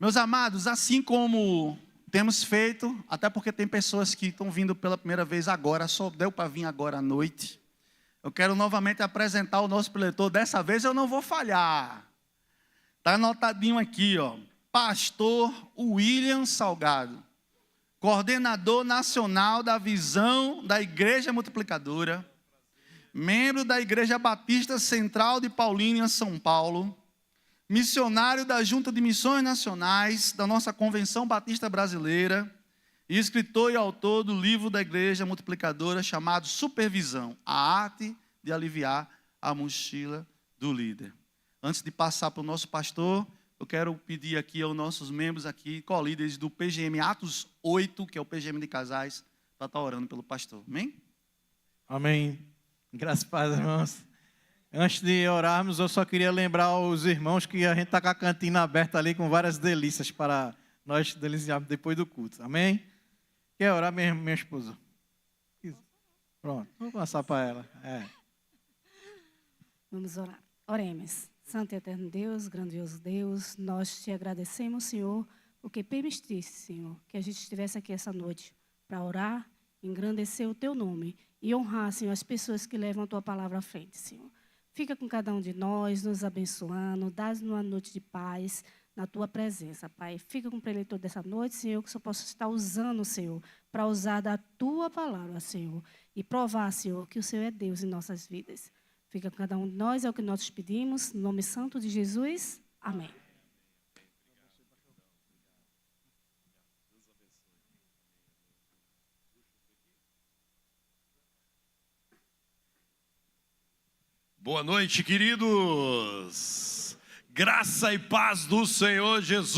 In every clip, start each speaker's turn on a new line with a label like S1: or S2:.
S1: Meus amados, assim como temos feito, até porque tem pessoas que estão vindo pela primeira vez agora, só deu para vir agora à noite. Eu quero novamente apresentar o nosso preletor. Dessa vez eu não vou falhar. Está anotadinho aqui, ó. Pastor William Salgado, coordenador nacional da Visão da Igreja Multiplicadora, membro da Igreja Batista Central de Paulínia, São Paulo, missionário da Junta de Missões Nacionais da nossa Convenção Batista Brasileira e escritor e autor do livro da Igreja Multiplicadora chamado Supervisão, a arte de aliviar a mochila do líder. Antes de passar para o nosso pastor, eu quero pedir aqui aos nossos membros aqui, co-líderes do PGM Atos 8, que é o PGM de casais, para estar orando pelo pastor. Amém?
S2: Amém. Graças a Deus, irmãos. Antes de orarmos, eu só queria lembrar os irmãos que a gente está com a cantina aberta ali com várias delícias para nós deliciarmos depois do culto. Amém? Quer orar, minha esposa? Pronto, vou passar para ela.
S3: Vamos orar. Oremos. Santo e eterno Deus, grandioso Deus, nós te agradecemos, Senhor, porque permitiste, Senhor, que a gente estivesse aqui essa noite para orar, engrandecer o teu nome e honrar, Senhor, as pessoas que levam a tua palavra à frente, Senhor. Fica com cada um de nós, nos abençoando, dá-nos uma noite de paz na tua presença, Pai. Fica com o preletor dessa noite, Senhor, que o Senhor possa estar usando, Senhor, para usar da tua palavra, Senhor, e provar, Senhor, que o Senhor é Deus em nossas vidas. Fica com cada um de nós, é o que nós te pedimos, no nome santo de Jesus. Amém.
S4: Boa noite, queridos. Graça e paz do Senhor Jesus.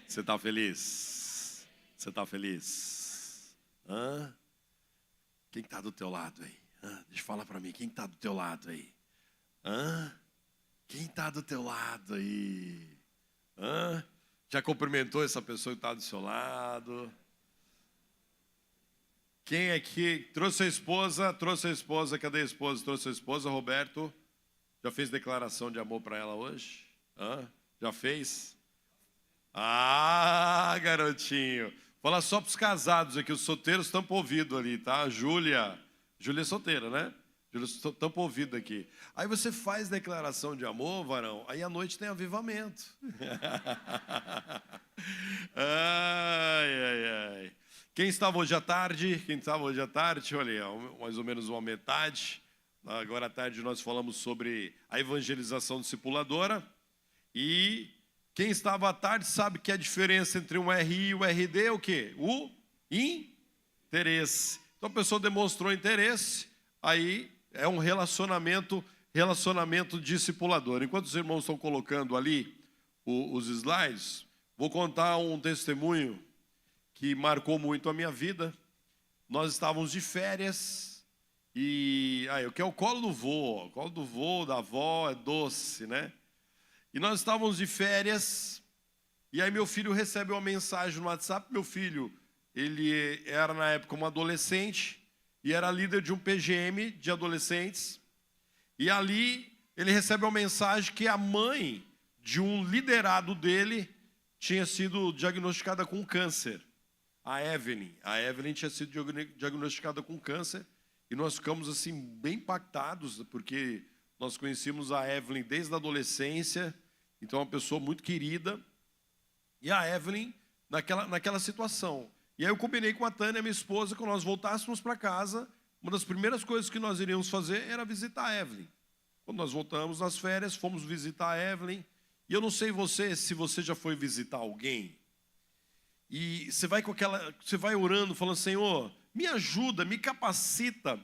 S4: Você está feliz? Você está feliz? Hã? Quem está do teu lado aí? Deixa eu falar para mim, quem está do teu lado aí? Quem está do teu lado aí? Já cumprimentou essa pessoa que está do seu lado? Quem aqui trouxe a esposa? Trouxe a esposa, cadê a esposa? Trouxe a esposa, Roberto? Já fez declaração de amor para ela hoje? Já fez? Ah, garotinho. Fala só para os casados aqui, os solteiros estão para o ouvido ali, tá? Júlia é solteira, né? Júlia, estão para o ouvido aqui. Aí você faz declaração de amor, varão, aí à noite tem avivamento. Ai. Quem estava hoje à tarde? Olha, mais ou menos uma metade. Agora à tarde nós falamos sobre a evangelização discipuladora. E quem estava à tarde sabe que a diferença entre um RI e o RD é o quê? O interesse. Então a pessoa demonstrou interesse, aí é um relacionamento discipulador. Enquanto os irmãos estão colocando ali os slides, vou contar um testemunho que marcou muito a minha vida. Nós estávamos de férias e o que é o colo do vô, da avó é doce, né? E nós estávamos de férias e aí meu filho recebe uma mensagem no WhatsApp. Meu filho, ele era na época um adolescente e era líder de um PGM de adolescentes. E ali ele recebe uma mensagem que a mãe de um liderado dele tinha sido diagnosticada com câncer. A Evelyn tinha sido diagnosticada com câncer e nós ficamos assim bem impactados, porque nós conhecíamos a Evelyn desde a adolescência, então uma pessoa muito querida. E a Evelyn naquela situação. E aí eu combinei com a Tânia, minha esposa, quando nós voltássemos para casa, uma das primeiras coisas que nós iríamos fazer era visitar a Evelyn. Quando nós voltamos nas férias, fomos visitar a Evelyn. E eu não sei se você já foi visitar alguém. E você vai orando, falando, Senhor, me ajuda, me capacita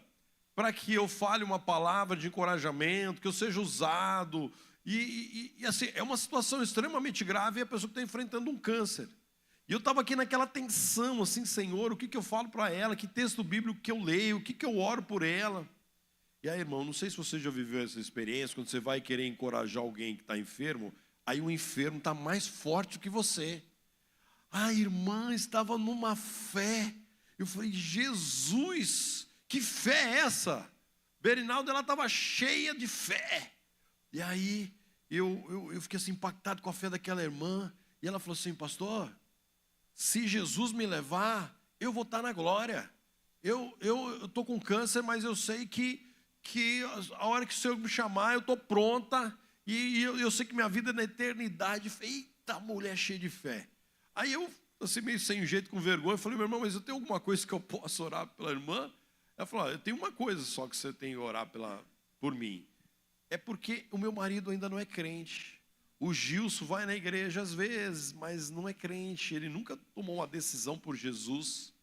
S4: para que eu fale uma palavra de encorajamento, que eu seja usado. E assim, é uma situação extremamente grave e a pessoa que está enfrentando um câncer. E eu estava aqui naquela tensão, assim, Senhor, o que eu falo para ela, que texto bíblico que eu leio, o que eu oro por ela. E aí, irmão, não sei se você já viveu essa experiência, quando você vai querer encorajar alguém que está enfermo, aí o enfermo está mais forte que você. A irmã estava numa fé. Eu falei, Jesus, que fé é essa? Berinaldo, ela estava cheia de fé. E aí eu fiquei assim impactado com a fé daquela irmã. E ela falou assim: pastor, se Jesus me levar, eu vou estar na glória. Eu estou com câncer, mas eu sei que a hora que o Senhor me chamar, eu estou pronta. E eu sei que minha vida é na eternidade. Eita, mulher cheia de fé. Aí eu, assim, meio sem jeito, com vergonha, eu falei: meu irmão, mas eu tenho alguma coisa que eu possa orar pela irmã? Ela falou: eu tenho uma coisa só que você tem que orar por mim. É porque o meu marido ainda não é crente. O Gilson vai na igreja às vezes, mas não é crente. Ele nunca tomou uma decisão por Jesus.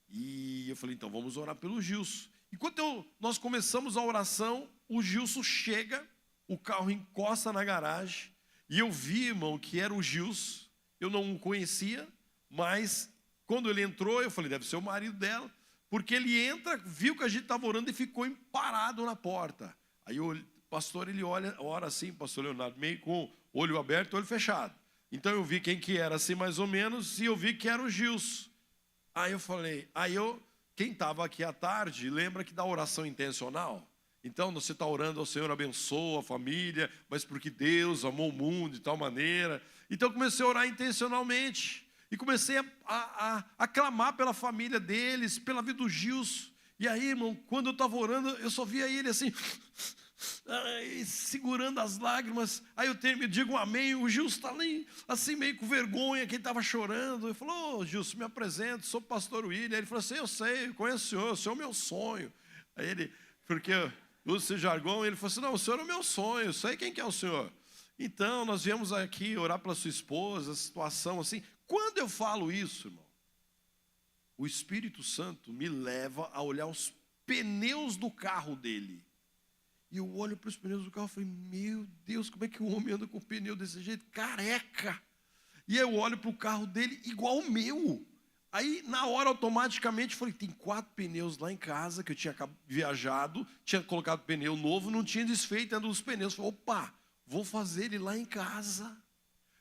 S4: E eu falei: então vamos orar pelo Gilson. Enquanto nós começamos a oração, o Gilson chega, o carro encosta na garagem. E eu vi, irmão, que era o Gilson. Eu não o conhecia, mas quando ele entrou, eu falei: deve ser o marido dela. Porque ele entra, viu que a gente estava orando e ficou parado na porta. Aí o pastor, ele ora assim, pastor Leonardo, meio com olho aberto, olho fechado. Então eu vi quem que era assim mais ou menos, e eu vi que era o Gilson. Aí eu falei, quem estava aqui à tarde, lembra que da oração intencional? Então você está orando ao Senhor, abençoa a família, mas porque Deus amou o mundo de tal maneira. Então eu comecei a orar intencionalmente. E comecei a clamar pela família deles, pela vida do Gilson. E aí, irmão, quando eu estava orando, eu só via ele assim, segurando as lágrimas. Aí eu digo um amém, o Gilson está ali, assim, meio com vergonha, que ele estava chorando. Eu falei: ô Gilson, me apresento, sou o pastor William. Aí ele falou assim: eu sei, eu conheço o senhor é o meu sonho. Aí ele, porque eu uso esse jargão, ele falou assim: não, o senhor é o meu sonho, eu sei quem que é o senhor. Então, nós viemos aqui orar pela sua esposa, a situação assim. Quando eu falo isso, irmão, o Espírito Santo me leva a olhar os pneus do carro dele. E eu olho para os pneus do carro e falei: meu Deus, como é que o homem anda com o pneu desse jeito? Careca! E eu olho para o carro dele igual o meu. Aí, na hora, automaticamente, falei: tem 4 pneus lá em casa, que eu tinha viajado, tinha colocado pneu novo, não tinha desfeito ainda os pneus. Falei: opa, vou fazer ele lá em casa.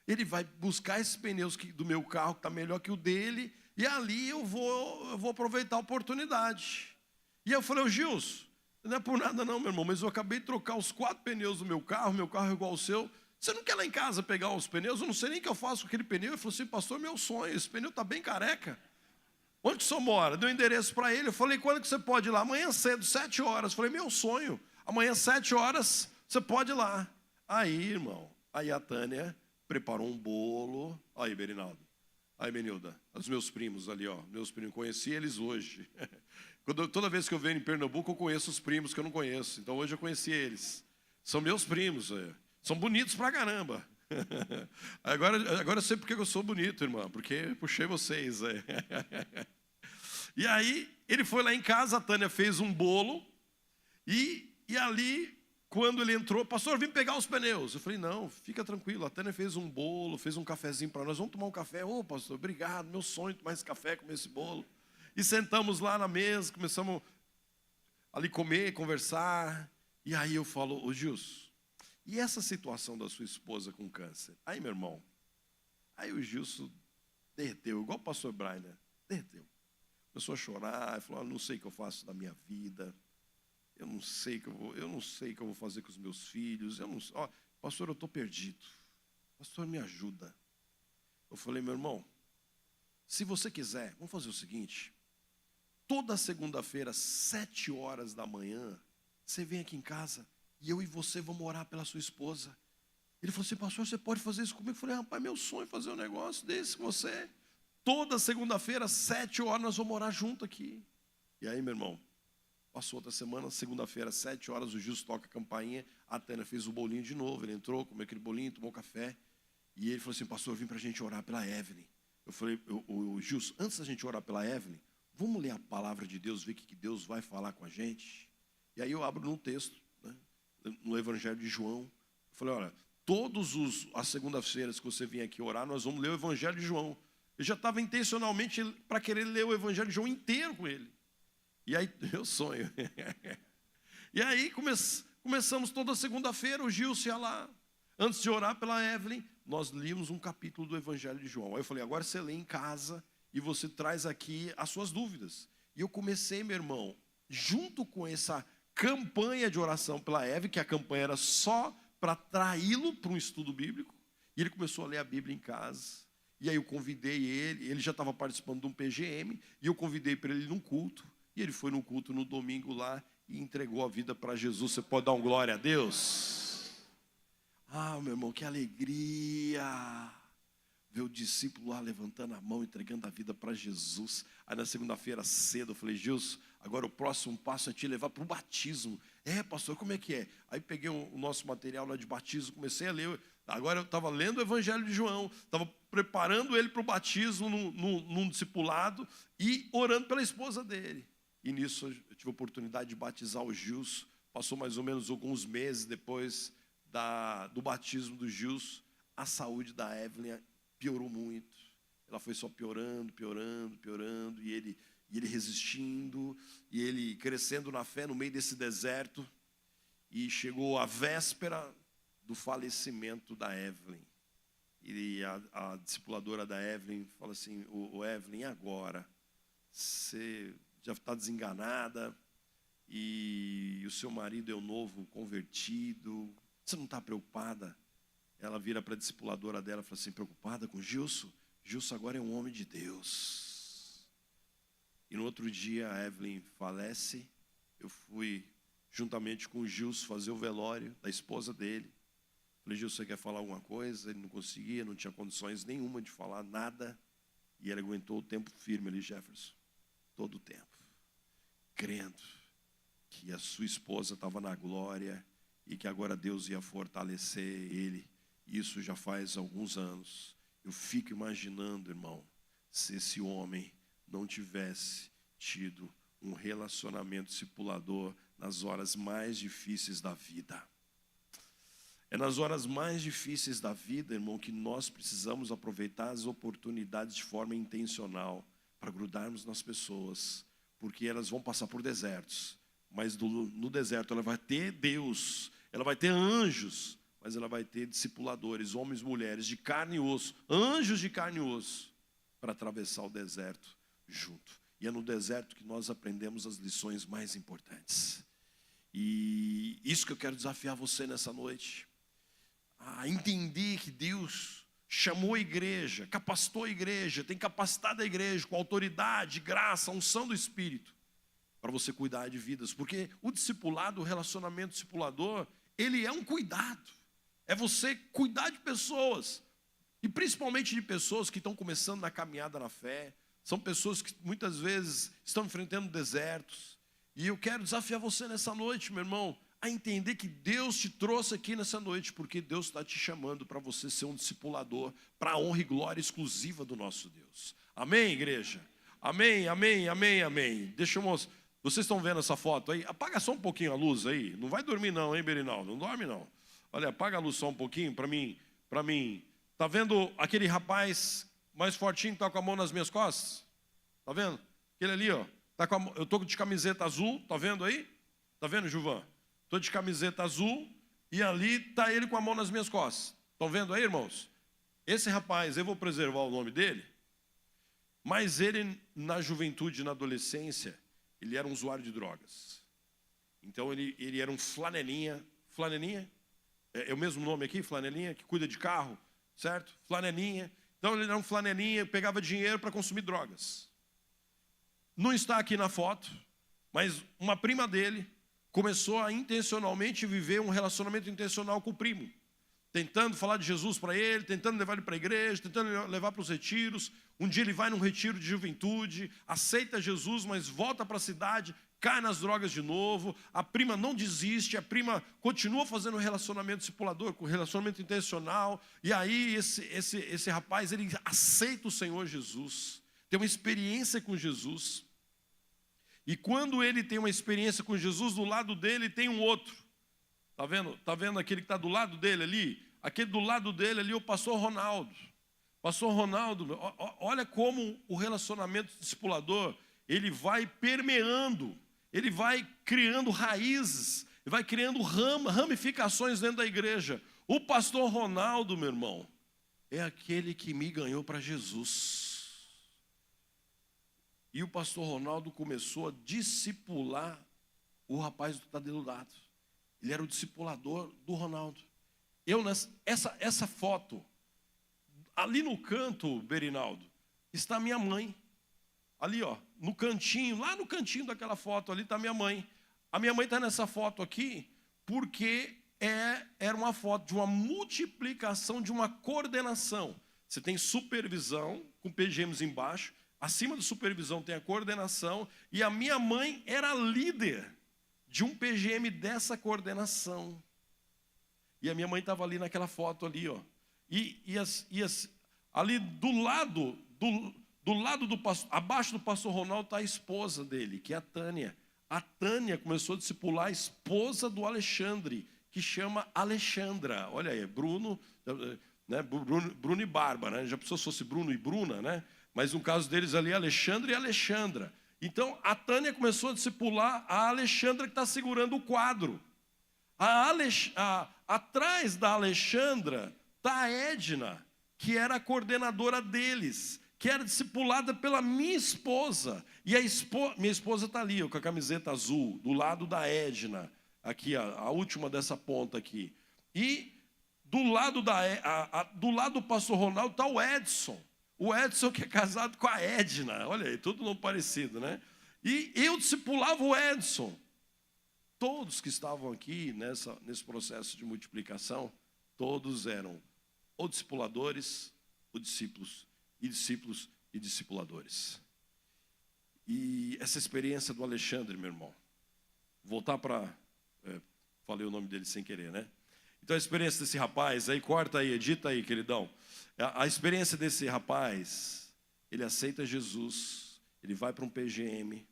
S4: Ele vai buscar esses pneus do meu carro, que está melhor que o dele, e ali eu vou aproveitar a oportunidade. E eu falei: ô Gilson, não é por nada não, meu irmão, mas eu acabei de trocar os 4 pneus do meu carro é igual ao seu. Você não quer lá em casa pegar os pneus? Eu não sei nem o que eu faço com aquele pneu. Ele falou assim: pastor, meu sonho, esse pneu está bem careca. Onde que o senhor mora? Deu o endereço para ele. Eu falei: quando que você pode ir lá? Amanhã cedo, 7 horas. Eu falei: meu sonho, amanhã 7 horas, você pode ir lá. Aí, irmão, aí a Tânia preparou um bolo. Aí, Berinaldo. Aí, Benilda. Os meus primos ali, ó. Meus primos, conheci eles hoje. Toda vez que eu venho em Pernambuco, eu conheço os primos que eu não conheço. Então, hoje eu conheci eles. São meus primos. São bonitos pra caramba. Agora eu sei porque eu sou bonito, irmão. Porque puxei vocês. E aí, ele foi lá em casa, a Tânia fez um bolo. E ali... Quando ele entrou: pastor, vim pegar os pneus. Eu falei: não, fica tranquilo, a Tânia fez um bolo, fez um cafezinho para nós, vamos tomar um café. Ô pastor, obrigado, meu sonho tomar esse café, comer esse bolo. E sentamos lá na mesa, começamos ali comer, conversar. E aí eu falo: ô Gilson, e essa situação da sua esposa com câncer? Aí, meu irmão, aí o Gilson derreteu, igual o pastor Brian, né? Derreteu. Começou a chorar, falou: não sei o que eu faço da minha vida. Eu não sei o que eu vou fazer com os meus filhos. Pastor, eu estou perdido. Pastor, me ajuda. Eu falei: meu irmão, se você quiser, vamos fazer o seguinte. Toda segunda-feira, 7 horas da manhã, você vem aqui em casa e eu e você vamos orar pela sua esposa. Ele falou assim: pastor, você pode fazer isso comigo? Eu falei: rapaz, meu sonho é fazer um negócio desse com você. Toda segunda-feira, 7 horas, nós vamos orar junto aqui. E aí, meu irmão, passou outra semana, segunda-feira, 7 horas, o Gilson toca a campainha, a Tânia fez o bolinho de novo, ele entrou, comeu aquele bolinho, tomou café, e ele falou assim: pastor, vim para a gente orar pela Evelyn. Eu falei: o Gilson, antes da gente orar pela Evelyn, vamos ler a palavra de Deus, ver o que Deus vai falar com a gente? E aí eu abro num texto, né, no Evangelho de João. Eu falei: olha, as segundas-feiras que você vem aqui orar, nós vamos ler o Evangelho de João. Eu já estava intencionalmente para querer ler o Evangelho de João inteiro com ele. E aí, meu sonho. E aí, começamos toda segunda-feira, o Gilson ia lá. Antes de orar pela Evelyn, nós líamos um capítulo do Evangelho de João. Aí eu falei: agora você lê em casa e você traz aqui as suas dúvidas. E eu comecei, meu irmão, junto com essa campanha de oração pela Evelyn, que a campanha era só para atraí-lo para um estudo bíblico. E ele começou a ler a Bíblia em casa. E aí eu convidei ele já estava participando de um PGM, e eu convidei para ele ir num culto. E ele foi no culto no domingo lá e entregou a vida para Jesus. Você pode dar um glória a Deus? Ah, meu irmão, que alegria ver o discípulo lá levantando a mão, entregando a vida para Jesus. Aí na segunda-feira cedo eu falei: Gilson, agora o próximo passo é te levar para o batismo. É, pastor, como é que é? Aí peguei o nosso material lá de batismo, comecei a ler. Agora eu estava lendo o Evangelho de João, estava preparando ele para o batismo num discipulado e orando pela esposa dele. E nisso eu tive a oportunidade de batizar o Gilson. Passou mais ou menos alguns meses depois do batismo do Gilson, a saúde da Evelyn piorou muito. Ela foi só piorando, e ele resistindo, e ele crescendo na fé no meio desse deserto. E chegou a véspera do falecimento da Evelyn. E a discipuladora da Evelyn fala assim: ô Evelyn, e agora? Você já está desenganada, e o seu marido é o novo convertido, você não está preocupada? Ela vira para a discipuladora dela e fala assim: preocupada com Gilson? Gilson agora é um homem de Deus. E no outro dia a Evelyn falece. Eu fui juntamente com o Gilson fazer o velório da esposa dele. Falei: Gilson, você quer falar alguma coisa? Ele não conseguia, não tinha condições nenhuma de falar nada. E ele aguentou o tempo firme ali, Jefferson. Todo o tempo. Crendo que a sua esposa estava na glória e que agora Deus ia fortalecer ele. Isso já faz alguns anos. Eu fico imaginando, irmão, se esse homem não tivesse tido um relacionamento discipulador nas horas mais difíceis da vida. É nas horas mais difíceis da vida, irmão, que nós precisamos aproveitar as oportunidades de forma intencional para grudarmos nas pessoas, porque elas vão passar por desertos, mas no deserto ela vai ter Deus, ela vai ter anjos, mas ela vai ter discipuladores, homens e mulheres de carne e osso, anjos de carne e osso, para atravessar o deserto junto. E é no deserto que nós aprendemos as lições mais importantes. E isso que eu quero desafiar você nessa noite, a entender que Deus chamou a igreja, capacitou a igreja, tem capacitado a igreja com autoridade, graça, unção do Espírito, para você cuidar de vidas. Porque o discipulado, o relacionamento discipulador, ele é um cuidado. É você cuidar de pessoas, e principalmente de pessoas que estão começando na caminhada na fé. São pessoas que muitas vezes estão enfrentando desertos. E eu quero desafiar você nessa noite, meu irmão, a entender que Deus te trouxe aqui nessa noite, porque Deus está te chamando para você ser um discipulador, para a honra e glória exclusiva do nosso Deus. Amém, igreja? Amém, amém, amém, amém. Deixa eu mostrar. Vocês estão vendo essa foto aí? Apaga só um pouquinho a luz aí. Não vai dormir não, hein, Berinaldo? Não dorme não. Olha, apaga a luz só um pouquinho para mim. Tá vendo aquele rapaz mais fortinho que está com a mão nas minhas costas? Tá vendo? Aquele ali, ó. Eu estou de camiseta azul, tá vendo aí? Tá vendo, Juvan? Estou de camiseta azul e ali está ele com a mão nas minhas costas. Estão vendo aí, irmãos? Esse rapaz, eu vou preservar o nome dele, mas ele, na juventude, na adolescência, ele era um usuário de drogas. Então, ele era um flanelinha. Flanelinha? É o mesmo nome aqui, flanelinha, que cuida de carro, certo? Flanelinha. Então, ele era um flanelinha, pegava dinheiro para consumir drogas. Não está aqui na foto, mas uma prima dele começou a intencionalmente viver um relacionamento intencional com o primo, tentando falar de Jesus para ele, tentando levar ele para a igreja, tentando levar para os retiros. Um dia ele vai num retiro de juventude, aceita Jesus, mas volta para a cidade, cai nas drogas de novo. A prima não desiste, a prima continua fazendo um relacionamento discipulador, com relacionamento intencional. E aí esse rapaz, ele aceita o Senhor Jesus, tem uma experiência com Jesus. E quando ele tem uma experiência com Jesus, do lado dele tem um outro. Tá vendo aquele que está do lado dele ali? Aquele do lado dele ali é o pastor Ronaldo. Pastor Ronaldo, olha como o relacionamento discipulador, ele vai permeando, ele vai criando raízes, ele vai criando ramificações dentro da igreja. O pastor Ronaldo, meu irmão, é aquele que me ganhou para Jesus. E o pastor Ronaldo começou a discipular o rapaz que está do lado. Ele era o discipulador do Ronaldo. essa foto, ali no canto, Berinaldo, está minha mãe. Ali, ó, no cantinho, lá no cantinho daquela foto, ali está minha mãe. A minha mãe está nessa foto aqui porque era uma foto de uma multiplicação, de uma coordenação. Você tem supervisão, com PGMs embaixo. Acima da supervisão tem a coordenação. E a minha mãe era líder de um PGM dessa coordenação. E a minha mãe estava ali naquela foto ali, ó. Ali do lado do pastor, abaixo do pastor Ronaldo está a esposa dele, que é a Tânia. A Tânia começou a discipular a esposa do Alexandre, que chama Alexandra. Olha aí, Bruno, né? Bruno e Bárbara, né? Já pensou se fosse Bruno e Bruna, né? Mas no caso deles ali, Alexandre e Alexandra. Então, a Tânia começou a discipular a Alexandra, que está segurando o quadro. Atrás da Alexandra está a Edna, que era a coordenadora deles, que era discipulada pela minha esposa. E minha esposa está ali, ó, com a camiseta azul, do lado da Edna, aqui, a última dessa ponta aqui. E do lado do pastor Ronaldo está o Edson. O Edson que é casado com a Edna. Olha aí, todo nome parecido, né? E eu discipulava o Edson. Todos que estavam aqui nesse processo de multiplicação, todos eram ou discipuladores ou discípulos e discipuladores. E essa experiência do Alexandre, meu irmão, voltar para... falei o nome dele sem querer, né? Então a experiência desse rapaz, aí corta aí, edita aí, queridão. A experiência desse rapaz, ele aceita Jesus, ele vai para um PGM,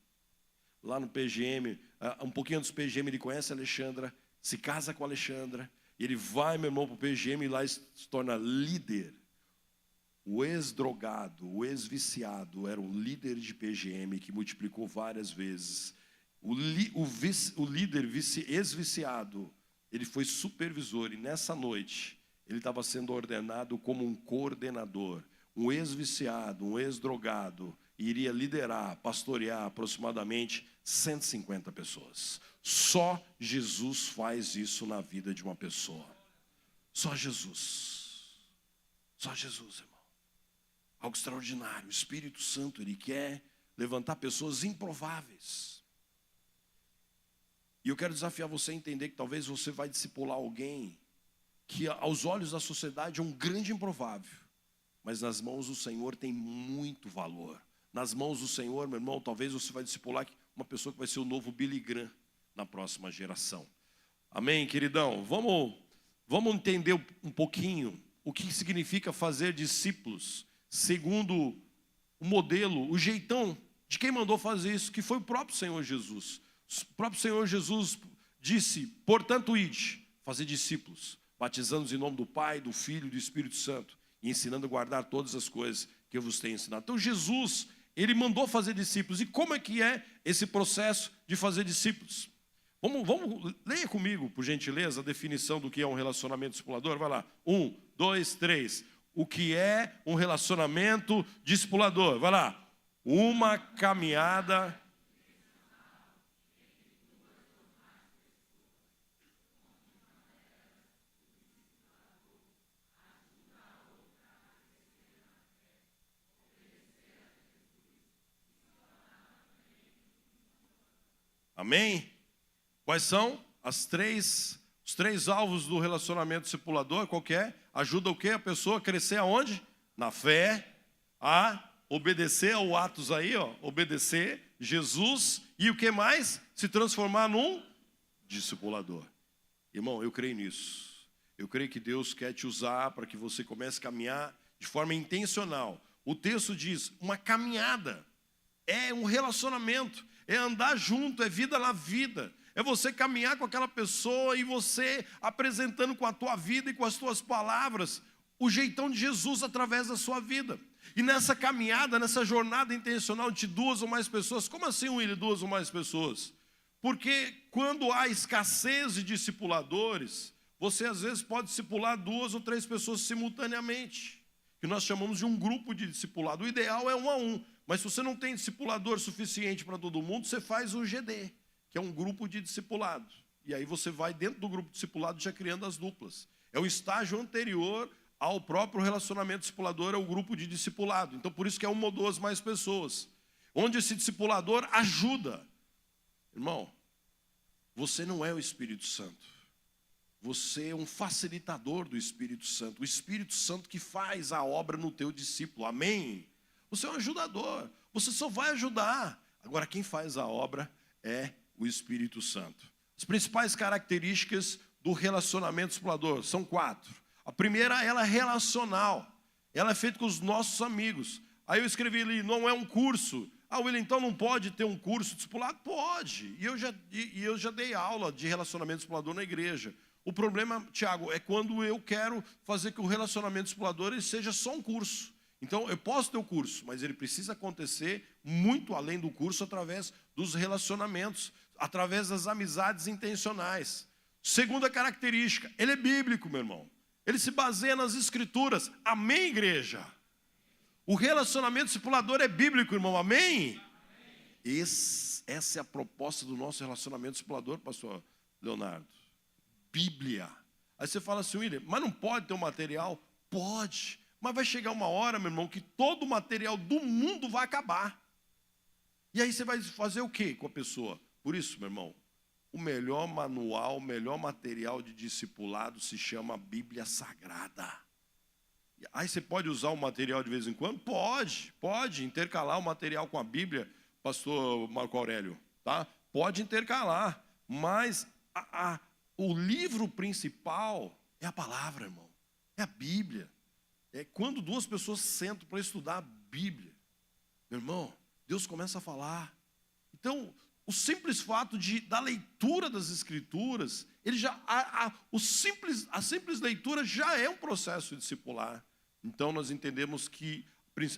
S4: lá no PGM, um pouquinho antes do PGM, ele conhece a Alexandra, se casa com a Alexandra, e ele vai, meu irmão, para o PGM e lá se torna líder. O ex-drogado, o ex-viciado, era um líder de PGM que multiplicou várias vezes. O líder ex-viciado, ele foi supervisor, e nessa noite, ele estava sendo ordenado como um coordenador. Um ex-viciado, um ex-drogado, iria liderar, pastorear aproximadamente 150 pessoas. Só Jesus faz isso na vida de uma pessoa. Só Jesus. Só Jesus, irmão. Algo extraordinário. O Espírito Santo, ele quer levantar pessoas improváveis. E eu quero desafiar você a entender que talvez você vai discipular alguém que aos olhos da sociedade é um grande improvável, mas nas mãos do Senhor tem muito valor. Nas mãos do Senhor, meu irmão, talvez você vai discipular uma pessoa que vai ser o novo Billy Graham na próxima geração. Amém, queridão? Vamos entender um pouquinho o que significa fazer discípulos segundo o modelo, o jeitão de quem mandou fazer isso, que foi o próprio Senhor Jesus. O próprio Senhor Jesus disse: portanto, ide, fazer discípulos, batizando-os em nome do Pai, do Filho e do Espírito Santo, e ensinando a guardar todas as coisas que eu vos tenho ensinado. Então Jesus, ele mandou fazer discípulos. E como é que é esse processo de fazer discípulos? Vamos leia comigo, por gentileza, a definição do que é um relacionamento discipulador. Vai lá, 1, 2, 3. O que é um relacionamento discipulador? Vai lá. Uma caminhada... Amém? Quais são os três alvos do relacionamento discipulador? Qual que é? Ajuda o quê? A pessoa a crescer aonde? Na fé, a obedecer ao Atos aí, ó, obedecer Jesus, e o que mais? Se transformar num discipulador. Irmão, eu creio nisso. Eu creio que Deus quer te usar para que você comece a caminhar de forma intencional. O texto diz, uma caminhada, é um relacionamento, é andar junto, é vida na vida. É você caminhar com aquela pessoa e você apresentando com a tua vida e com as tuas palavras o jeitão de Jesus através da sua vida. E nessa caminhada, nessa jornada intencional de 2 ou mais pessoas, como assim, William, 2 ou mais pessoas? Porque quando há escassez de discipuladores, você às vezes pode discipular 2 ou 3 pessoas simultaneamente, que nós chamamos de um grupo de discipulado. O ideal é 1 a 1, mas se você não tem discipulador suficiente para todo mundo, você faz o GD, que é um grupo de discipulado. E aí você vai dentro do grupo de discipulado já criando as duplas. É o estágio anterior ao próprio relacionamento discipulador, é o grupo de discipulado. Então, por isso que é uma ou duas mais pessoas. Onde esse discipulador ajuda. Irmão, você não é o Espírito Santo. Você é um facilitador do Espírito Santo. O Espírito Santo que faz a obra no teu discípulo. Amém? Você é um ajudador. Você só vai ajudar. Agora, quem faz a obra é o Espírito Santo. As principais características do relacionamento discipulador são 4. A primeira, ela é relacional. Ela é feita com os nossos amigos. Aí eu escrevi ali, não é um curso. Ah, William, então não pode ter um curso discipulado? Pode. E eu já dei aula de relacionamento discipulador na igreja. O problema, Tiago, é quando eu quero fazer que o relacionamento discipulador ele seja só um curso. Então, eu posso ter o curso, mas ele precisa acontecer muito além do curso, através dos relacionamentos, através das amizades intencionais. Segunda característica, ele é bíblico, meu irmão. Ele se baseia nas Escrituras. Amém, igreja? O relacionamento discipulador é bíblico, irmão. Amém? Essa é a proposta do nosso relacionamento discipulador, pastor Leonardo. Bíblia. Aí você fala assim, William, mas não pode ter um material? Pode. Mas vai chegar uma hora, meu irmão, que todo o material do mundo vai acabar. E aí você vai fazer o quê com a pessoa? Por isso, meu irmão, o melhor manual, o melhor material de discipulado se chama Bíblia Sagrada. Aí você pode usar o material de vez em quando? Pode intercalar o material com a Bíblia, pastor Marco Aurélio, tá? Pode intercalar, mas o livro principal é a palavra, irmão, é a Bíblia. É quando duas pessoas sentam para estudar a Bíblia, meu irmão, Deus começa a falar. Então, o simples fato da leitura das Escrituras, a simples leitura já é um processo discipular. Então, nós entendemos que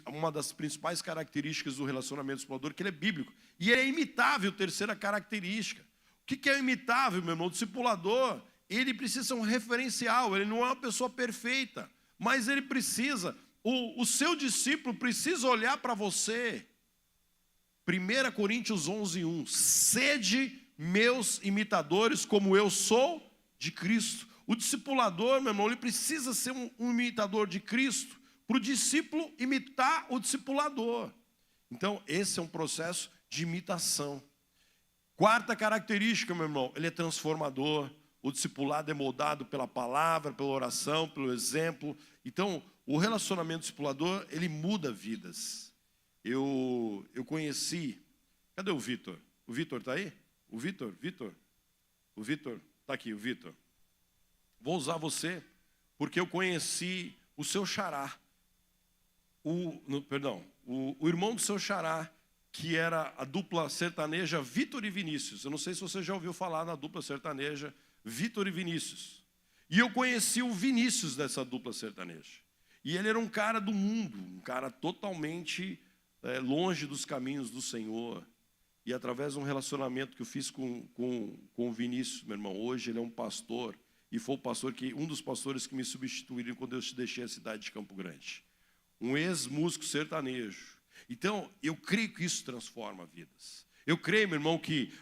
S4: uma das principais características do relacionamento discipulador é que ele é bíblico. E ele é imitável, terceira característica. O que é imitável, meu irmão? O discipulador, ele precisa ser um referencial, ele não é uma pessoa perfeita, mas ele precisa, o seu discípulo precisa olhar para você. 1 Coríntios 11:1, sede meus imitadores como eu sou de Cristo. O discipulador, meu irmão, ele precisa ser um imitador de Cristo para o discípulo imitar o discipulador. Então, esse é um processo de imitação. Quarta característica, meu irmão, ele é transformador. O discipulado é moldado pela palavra, pela oração, pelo exemplo. Então, o relacionamento discipulador, ele muda vidas. Eu conheci... Cadê o Vitor? O Vitor está aí? O Vitor? O Vitor? Está aqui, o Vitor. Vou usar você, porque eu conheci o seu xará. O irmão do seu xará, que era a dupla sertaneja Vitor e Vinícius. Eu não sei se você já ouviu falar na dupla sertaneja Vitor e Vinícius. E eu conheci o Vinícius dessa dupla sertaneja. E ele era um cara do mundo, um cara totalmente longe dos caminhos do Senhor. E através de um relacionamento que eu fiz com o Vinícius, meu irmão, hoje ele é um pastor. E foi um dos pastores que me substituíram quando eu deixei a cidade de Campo Grande. Um ex-músico sertanejo. Então, eu creio que isso transforma vidas. Eu creio, meu irmão, que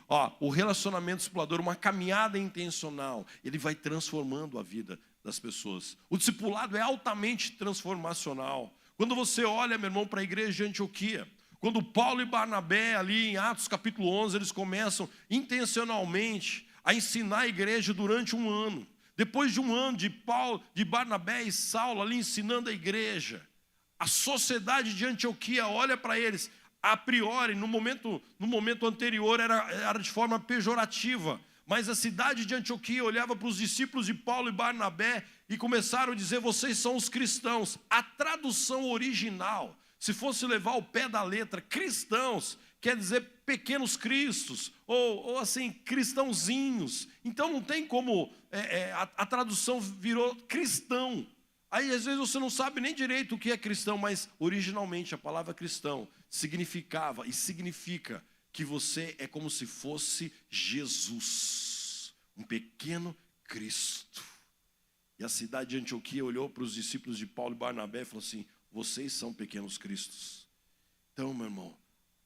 S4: o relacionamento discipulador, uma caminhada intencional, ele vai transformando a vida das pessoas. O discipulado é altamente transformacional. Quando você olha, meu irmão, para a igreja de Antioquia, quando Paulo e Barnabé, ali em Atos capítulo 11, eles começam intencionalmente a ensinar a igreja durante um ano. Depois de um ano de Barnabé e Saulo ali ensinando a igreja, a sociedade de Antioquia olha para eles, a priori, no momento anterior era de forma pejorativa, mas a cidade de Antioquia olhava para os discípulos de Paulo e Barnabé e começaram a dizer, vocês são os cristãos. A tradução original, se fosse levar ao pé da letra, cristãos, quer dizer pequenos cristos, ou assim, cristãozinhos. Então não tem como, a tradução virou cristão. Aí às vezes você não sabe nem direito o que é cristão, mas originalmente a palavra cristão significava e significa que você é como se fosse Jesus, um pequeno Cristo. E a cidade de Antioquia olhou para os discípulos de Paulo e Barnabé e falou assim, vocês são pequenos cristos. Então, meu irmão,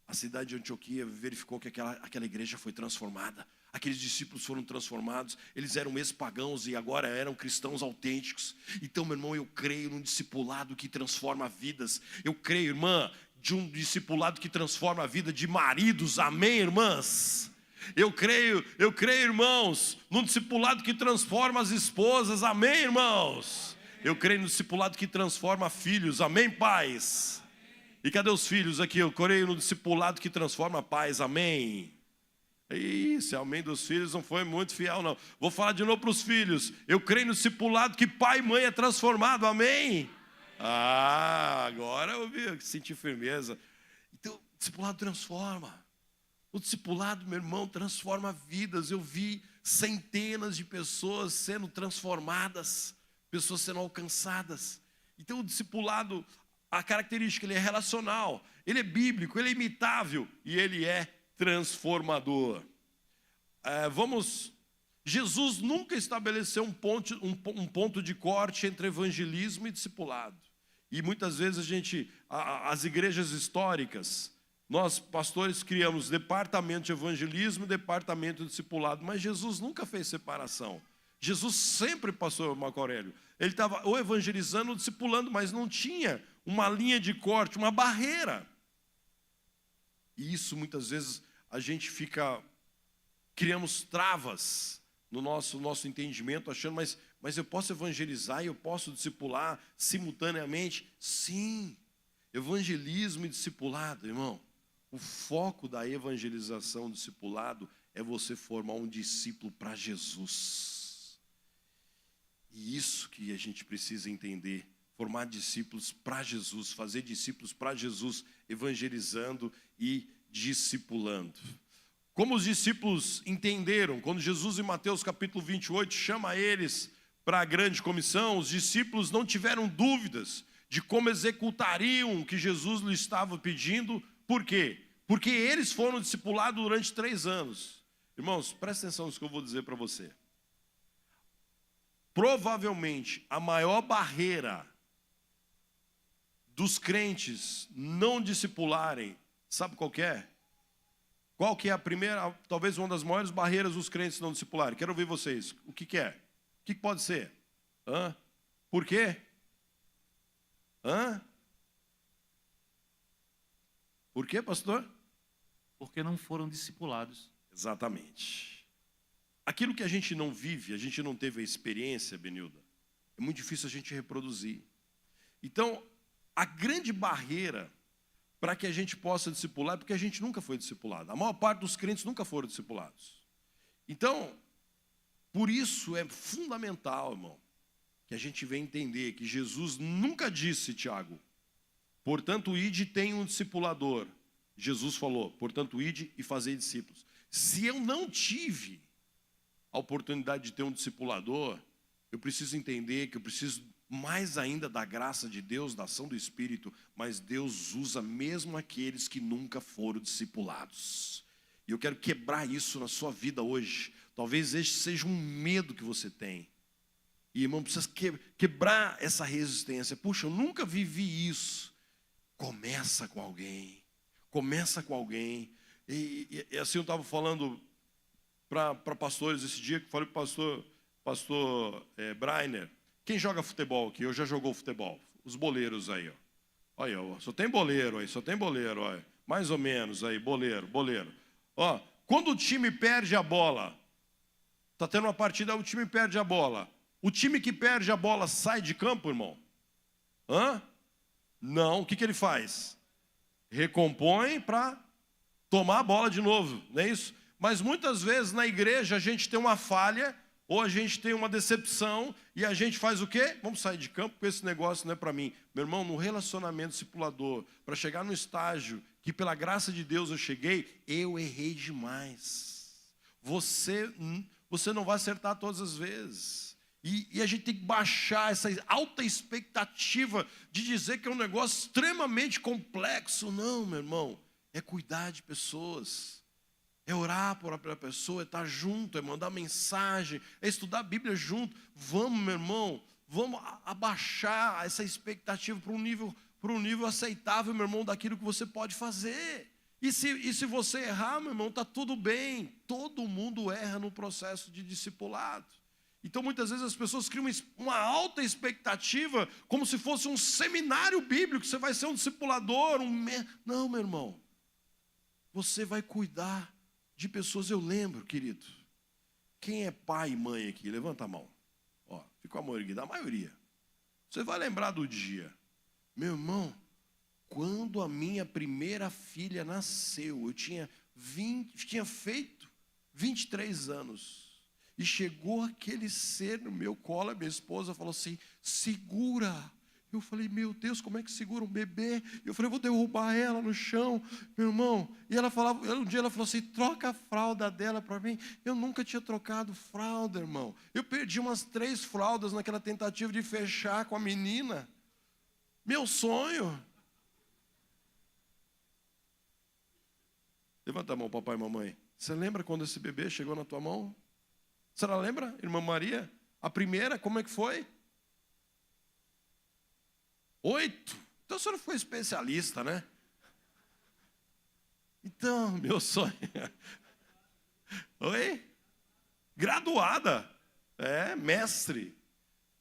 S4: a cidade de Antioquia verificou que aquela igreja foi transformada. Aqueles discípulos foram transformados, eles eram ex-pagãos e agora eram cristãos autênticos. Então, meu irmão, eu creio num discipulado que transforma vidas. Eu creio, irmã, de um discipulado que transforma a vida de maridos, amém, irmãs? Eu creio, irmãos, num discipulado que transforma as esposas, amém, irmãos? Eu creio no discipulado que transforma filhos, amém, pais? E cadê os filhos aqui? Eu creio no discipulado que transforma pais, amém? Esse amém dos filhos não foi muito fiel, não. Vou falar de novo para os filhos. Eu creio no discipulado que pai e mãe é transformado, amém? Agora eu senti firmeza. Então, o discipulado transforma. O discipulado, meu irmão, transforma vidas. Eu vi centenas de pessoas sendo transformadas, pessoas sendo alcançadas. Então, o discipulado, a característica, ele é relacional, ele é bíblico, ele é imitável e ele é transformador. Jesus nunca estabeleceu um ponto de corte entre evangelismo e discipulado. E muitas vezes as igrejas históricas, nós pastores criamos departamento de evangelismo e departamento de discipulado, mas Jesus nunca fez separação. Jesus sempre, pastor Marco Aurélio, ele estava ou evangelizando ou discipulando, mas não tinha uma linha de corte, uma barreira. E isso muitas vezes a gente criamos travas no nosso entendimento, achando, mas eu posso evangelizar e eu posso discipular simultaneamente? Sim, evangelismo e discipulado, irmão. O foco da evangelização, discipulado, é você formar um discípulo para Jesus. E isso que a gente precisa entender, formar discípulos para Jesus, fazer discípulos para Jesus, evangelizando e discipulando. Como os discípulos entenderam, quando Jesus em Mateus capítulo 28 chama eles para a grande comissão, os discípulos não tiveram dúvidas de como executariam o que Jesus lhes estava pedindo. Por quê? Porque eles foram discipulados durante 3 anos. Irmãos, presta atenção nisso que eu vou dizer para você. Provavelmente a maior barreira dos crentes não discipularem, sabe qual que é? Qual que é a primeira, talvez uma das maiores barreiras dos crentes não discipularem? Quero ouvir vocês. O que é? O que pode ser? Por quê? Por quê, pastor?
S5: Porque não foram discipulados.
S4: Exatamente. Aquilo que a gente não vive, a gente não teve a experiência, Benilda, é muito difícil a gente reproduzir. Então, a grande barreira para que a gente possa discipular é porque a gente nunca foi discipulado. A maior parte dos crentes nunca foram discipulados. Então, por isso é fundamental, irmão, que a gente venha entender que Jesus nunca disse, Tiago, portanto, ide e tenha um discipulador. Jesus falou, portanto, ide e fazei discípulos. Se eu não tive a oportunidade de ter um discipulador, eu preciso entender que eu preciso mais ainda da graça de Deus, da ação do Espírito, mas Deus usa mesmo aqueles que nunca foram discipulados. E eu quero quebrar isso na sua vida hoje. Talvez este seja um medo que você tem. E, irmão, precisa quebrar essa resistência. Puxa, eu nunca vivi isso. Começa com alguém. Começa com alguém. E assim eu estava falando para pastores esse dia, que falei para o pastor Brainer. Quem joga futebol aqui? Eu já jogou futebol. Os boleiros aí, ó. Olha, só tem boleiro aí, só tem boleiro, olha. Mais ou menos aí, boleiro. Ó, quando o time perde a bola, tá tendo uma partida, o time perde a bola. O time que perde a bola sai de campo, irmão? Não, o que ele faz? Recompõe para tomar a bola de novo, não é isso? Mas muitas vezes na igreja a gente tem uma falha, ou a gente tem uma decepção, e a gente faz o quê? Vamos sair de campo, porque esse negócio não é para mim. Meu irmão, no relacionamento discipulador, para chegar no estágio que pela graça de Deus eu cheguei, eu errei demais. Você não vai acertar todas as vezes. E a gente tem que baixar essa alta expectativa de dizer que é um negócio extremamente complexo. Não, meu irmão, é cuidar de pessoas. É orar por a pessoa, é estar junto, é mandar mensagem, é estudar a Bíblia junto. Vamos, meu irmão, vamos abaixar essa expectativa para um nível aceitável, meu irmão, daquilo que você pode fazer. E se você errar, meu irmão, está tudo bem. Todo mundo erra no processo de discipulado. Então, muitas vezes as pessoas criam uma alta expectativa, como se fosse um seminário bíblico, você vai ser um discipulador. Não, meu irmão. Você vai cuidar de pessoas. Eu lembro, querido. Quem é pai e mãe aqui? Levanta a mão. Ó, fica com a mão erguida, a maioria. Você vai lembrar do dia. Meu irmão, quando a minha primeira filha nasceu, eu tinha feito 23 anos. E chegou aquele ser no meu colo, a minha esposa falou assim, segura. Eu falei, meu Deus, como é que segura um bebê? Eu falei, vou derrubar ela no chão, meu irmão. E um dia ela falou assim, troca a fralda dela para mim. Eu nunca tinha trocado fralda, irmão. Eu perdi umas 3 fraldas naquela tentativa de fechar com a menina. Meu sonho. Levanta a mão, papai e mamãe. Você lembra quando esse bebê chegou na tua mão? A senhora lembra, irmã Maria? A primeira, como é que foi? 8. Então a senhora foi especialista, né? Então, meu sonho. Oi? Graduada. Mestre.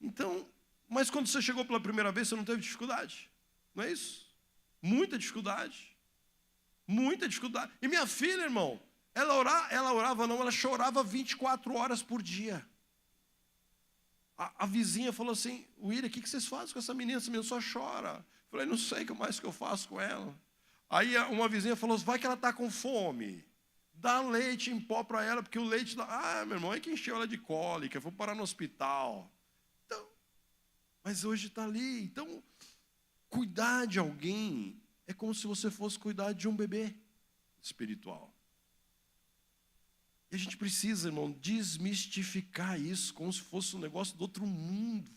S4: Então, mas quando você chegou pela primeira vez, você não teve dificuldade? Não é isso? Muita dificuldade. Muita dificuldade. E minha filha, irmão, ela orava não, ela chorava 24 horas por dia. A vizinha falou assim, William, o que vocês fazem com essa menina? Essa menina só chora. Eu falei, não sei o que mais que eu faço com ela. Aí uma vizinha falou, vai que ela está com fome. Dá leite em pó para ela, porque o leite... meu irmão, é que encheu ela de cólica, foi parar no hospital. Então, mas hoje está ali. Então, cuidar de alguém é como se você fosse cuidar de um bebê espiritual. E a gente precisa, irmão, desmistificar isso como se fosse um negócio do outro mundo.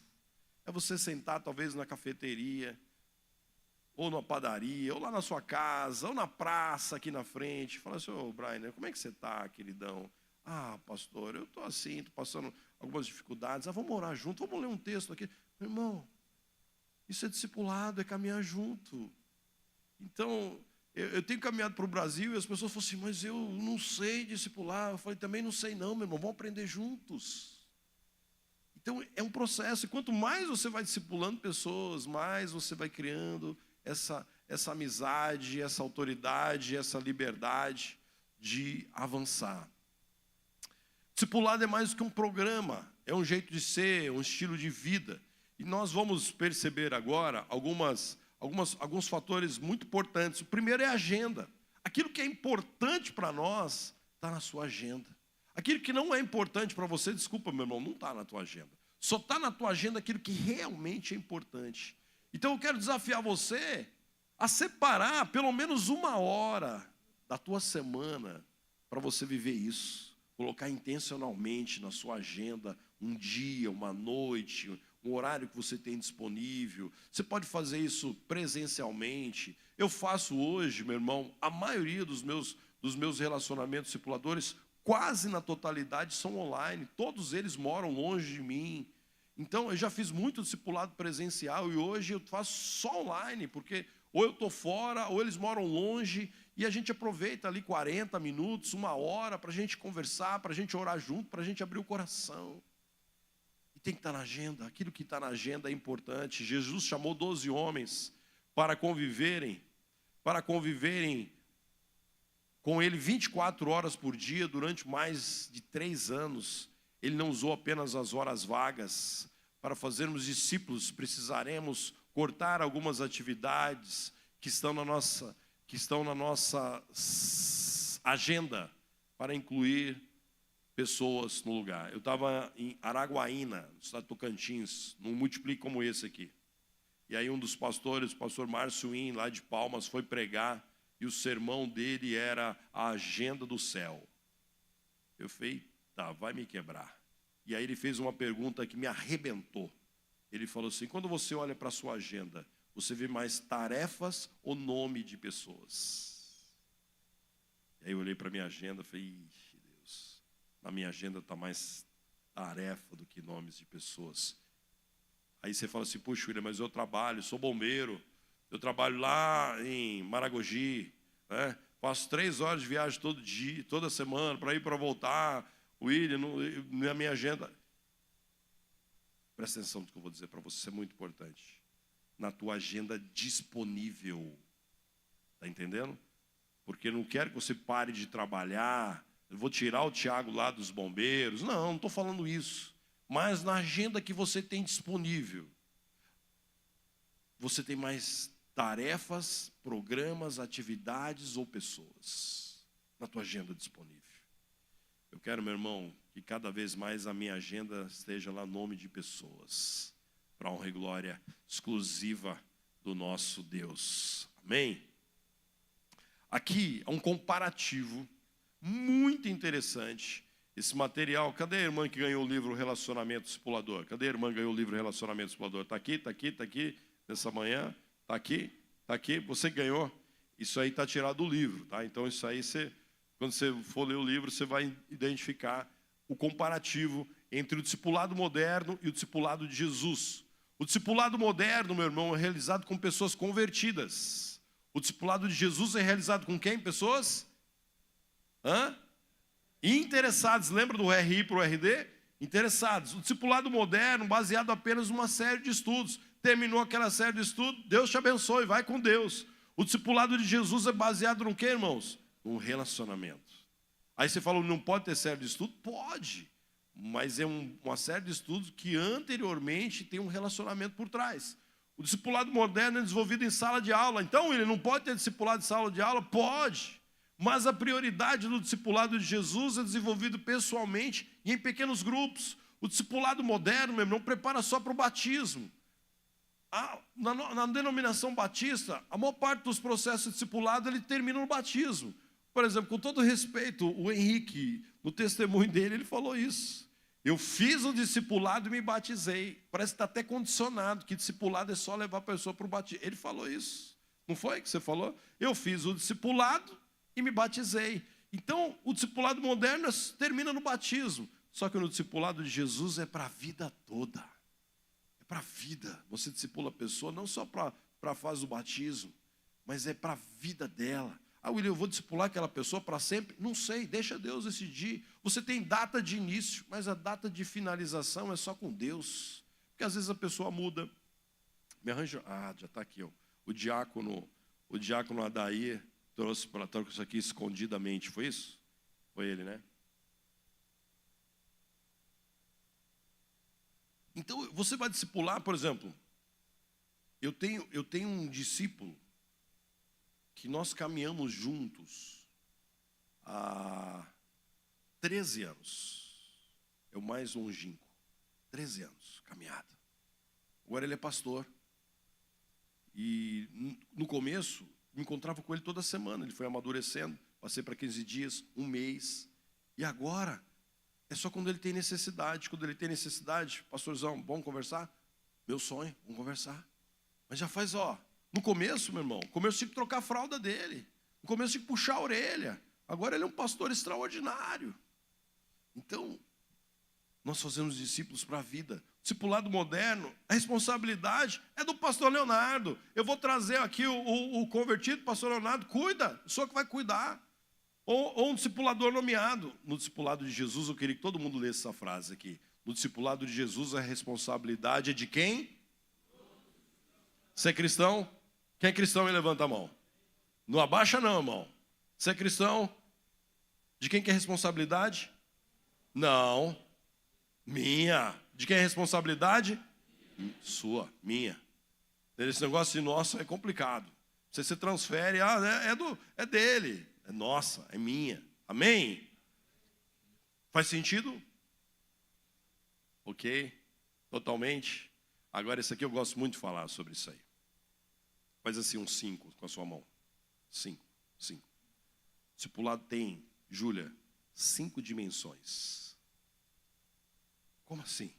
S4: É você sentar talvez na cafeteria, ou na padaria, ou lá na sua casa, ou na praça aqui na frente. Fala assim, ô Brian, como é que você está, queridão? Ah, pastor, eu estou assim, estou passando algumas dificuldades. Vamos orar junto, vamos ler um texto aqui. Meu irmão, isso é discipulado, é caminhar junto. Então... Eu tenho caminhado para o Brasil e as pessoas falam assim, mas eu não sei discipular. Eu falei, também não sei não, meu irmão, vamos aprender juntos. Então, é um processo. E quanto mais você vai discipulando pessoas, mais você vai criando essa amizade, essa autoridade, essa liberdade de avançar. Discipulado é mais do que um programa, é um jeito de ser, um estilo de vida. E nós vamos perceber agora alguns fatores muito importantes. O primeiro é a agenda. Aquilo que é importante para nós está na sua agenda. Aquilo que não é importante para você, desculpa, meu irmão, não está na tua agenda. Só está na tua agenda aquilo que realmente é importante. Então eu quero desafiar você a separar pelo menos 1 hora da tua semana para você viver isso. Colocar intencionalmente na sua agenda um dia, uma noite, um horário que você tem disponível. Você pode fazer isso presencialmente. Eu faço hoje, meu irmão, a maioria dos meus relacionamentos discipuladores, quase na totalidade, são online. Todos eles moram longe de mim. Então, eu já fiz muito discipulado presencial e hoje eu faço só online, porque ou eu estou fora, ou eles moram longe, e a gente aproveita ali 40 minutos, 1 hora, para a gente conversar, para a gente orar junto, para a gente abrir o coração. Tem que estar na agenda, aquilo que está na agenda é importante. Jesus chamou 12 homens para conviverem com ele 24 horas por dia durante mais de 3 anos. Ele não usou apenas as horas vagas. Para fazermos discípulos, precisaremos cortar algumas atividades que estão na nossa agenda para incluir pessoas no lugar. Eu estava em Araguaína, no estado de Tocantins, num multiplique como esse aqui. E aí um dos pastores, o pastor Márcio In, lá de Palmas, foi pregar e o sermão dele era a agenda do céu. Eu falei, tá, vai me quebrar. E aí ele fez uma pergunta que me arrebentou. Ele falou assim, quando você olha para a sua agenda, você vê mais tarefas ou nome de pessoas? E aí eu olhei para a minha agenda e falei, Deus, na minha agenda está mais tarefa do que nomes de pessoas. Aí você fala assim, puxa, William, mas eu trabalho, sou bombeiro, eu trabalho lá em Maragogi, né? Faço 3 horas de viagem todo dia, toda semana, para ir para voltar. William, na minha agenda. Presta atenção no que eu vou dizer para você, isso é muito importante. Na tua agenda disponível. Está entendendo? Porque eu não quero que você pare de trabalhar. Eu vou tirar o Tiago lá dos bombeiros. Não estou falando isso. Mas na agenda que você tem disponível, você tem mais tarefas, programas, atividades ou pessoas na tua agenda disponível. Eu quero, meu irmão, que cada vez mais a minha agenda esteja lá nome de pessoas, para honra e glória exclusiva do nosso Deus. Amém? Aqui é um comparativo muito interessante. Esse material, cadê a irmã que ganhou o livro Relacionamento Discipulador? Cadê a irmã que ganhou o livro Relacionamento Discipulador? Está aqui, está aqui, está aqui, nessa manhã, está aqui, está aqui, você ganhou. Isso aí está tirado do livro, tá? Então isso aí, quando você for ler o livro, você vai identificar o comparativo entre o discipulado moderno e o discipulado de Jesus. O discipulado moderno, meu irmão, é realizado com pessoas convertidas. O discipulado de Jesus é realizado com quem? Pessoas? Interessados. Lembra do RI para o RD? Interessados. O discipulado moderno, baseado apenas numa série de estudos. Terminou aquela série de estudos, Deus te abençoe, vai com Deus. O discipulado de Jesus é baseado no quê, irmãos? No relacionamento. Aí você falou, não pode ter série de estudo? Pode. Mas é uma série de estudos que anteriormente tem um relacionamento por trás. O discipulado moderno é desenvolvido em sala de aula. Então, ele não pode ter discipulado em sala de aula? Pode. Mas a prioridade do discipulado de Jesus é desenvolvido pessoalmente e em pequenos grupos. O discipulado moderno, meu irmão, prepara só para o batismo. Na denominação batista, a maior parte dos processos de discipulado, ele termina no batismo. Por exemplo, com todo respeito, o Henrique, no testemunho dele, ele falou isso. Eu fiz o discipulado e me batizei. Parece que está até condicionado, que discipulado é só levar a pessoa para o batismo. Ele falou isso. Não foi que você falou? Eu fiz o discipulado e me batizei. Então, o discipulado moderno termina no batismo. Só que no discipulado de Jesus é para a vida toda. É para a vida. Você discipula a pessoa não só para a fase do batismo, mas é para a vida dela. William, eu vou discipular aquela pessoa para sempre? Não sei, deixa Deus decidir. Você tem data de início, mas a data de finalização é só com Deus. Porque às vezes a pessoa muda. Me arranja. Já está aqui, ó. O diácono Adair trouxe isso aqui escondidamente, foi isso? Foi ele, né? Então, você vai discipular, por exemplo, eu tenho um discípulo que nós caminhamos juntos há 13 anos. É o mais longínquo. 13 anos, caminhada. Agora ele é pastor. E no começo, me encontrava com ele toda semana. Ele foi amadurecendo. Passei para 15 dias, um mês. E agora, é só quando ele tem necessidade. Quando ele tem necessidade, pastorzão, vamos conversar? Meu sonho, vamos conversar. Mas já faz, no começo, meu irmão, no começo tinha que trocar a fralda dele. No começo tinha que puxar a orelha. Agora ele é um pastor extraordinário. Então, nós fazemos discípulos para a vida. Discipulado moderno, a responsabilidade é do pastor Leonardo. Eu vou trazer aqui o convertido, pastor Leonardo, cuida, o senhor que vai cuidar. Ou um discipulador nomeado. No discipulado de Jesus, eu queria que todo mundo lesse essa frase aqui. No discipulado de Jesus, a responsabilidade é de quem? Você é cristão? Quem é cristão e levanta a mão. Não abaixa não, irmão. Você é cristão? De quem que é a responsabilidade? Não. Minha. De quem é a responsabilidade? Sua, minha. Esse negócio de nosso é complicado. Você se transfere, é dele. É nossa, é minha. Amém? Faz sentido? Ok? Totalmente? Agora, esse aqui eu gosto muito de falar sobre isso aí. Faz assim um 5 com a sua mão. 5. Discipulado tem, Júlia, 5 dimensões. Como assim?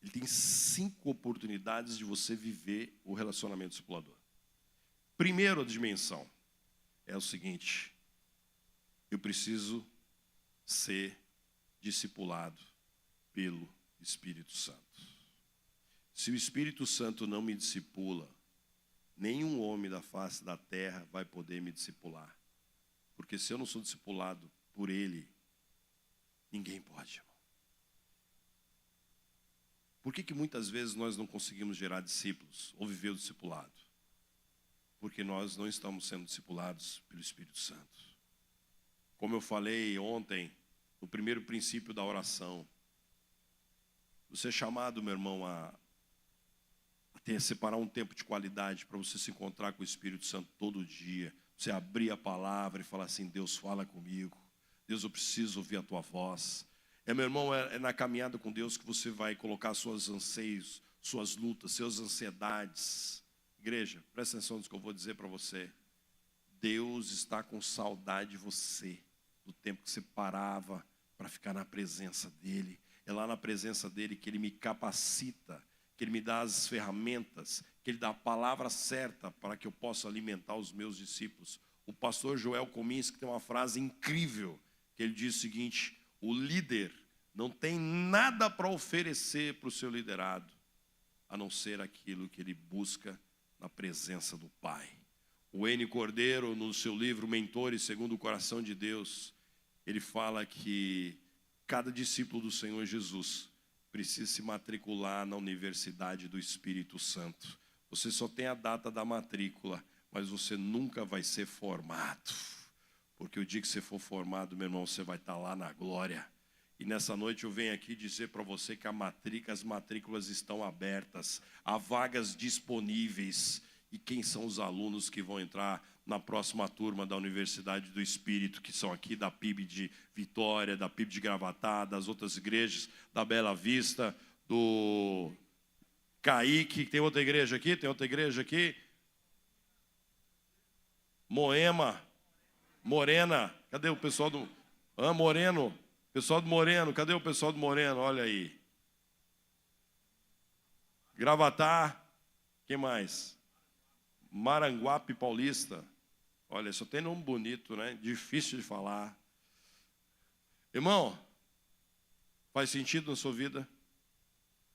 S4: Ele tem 5 oportunidades de você viver o relacionamento discipulador. Primeira dimensão é o seguinte: eu preciso ser discipulado pelo Espírito Santo. Se o Espírito Santo não me discipula, nenhum homem da face da terra vai poder me discipular. Porque se eu não sou discipulado por ele, ninguém pode, irmão. Por que muitas vezes nós não conseguimos gerar discípulos ou viver o discipulado? Porque nós não estamos sendo discipulados pelo Espírito Santo. Como eu falei ontem, no primeiro princípio da oração, você é chamado, meu irmão, a separar um tempo de qualidade para você se encontrar com o Espírito Santo todo dia. Você abrir a palavra e falar assim: Deus, fala comigo. Deus, eu preciso ouvir a tua voz. Meu irmão, é na caminhada com Deus que você vai colocar seus anseios, suas lutas, suas ansiedades. Igreja, presta atenção no que eu vou dizer para você. Deus está com saudade de você, do tempo que você parava para ficar na presença dEle. É lá na presença dEle que Ele me capacita, que Ele me dá as ferramentas, que Ele dá a palavra certa para que eu possa alimentar os meus discípulos. O pastor Joel Kominski tem uma frase incrível, que ele diz o seguinte: o líder não tem nada para oferecer para o seu liderado, a não ser aquilo que ele busca na presença do Pai. O N. Cordeiro, no seu livro Mentores Segundo o Coração de Deus, ele fala que cada discípulo do Senhor Jesus precisa se matricular na Universidade do Espírito Santo. Você só tem a data da matrícula, mas você nunca vai ser formado. Porque o dia que você for formado, meu irmão, você vai estar lá na glória. E nessa noite eu venho aqui dizer para você que as matrículas estão abertas, há vagas disponíveis. E quem são os alunos que vão entrar na próxima turma da Universidade do Espírito, que são aqui da PIB de Vitória, da PIB de Gravatá, das outras igrejas, da Bela Vista, do Caique, tem outra igreja aqui? Tem outra igreja aqui? Moema, Morena, cadê o pessoal do... Moreno, pessoal do Moreno, cadê o pessoal do Moreno? Olha aí. Gravatá, quem mais? Maranguape Paulista. Olha, só tem nome bonito, né? Difícil de falar. Irmão, faz sentido na sua vida?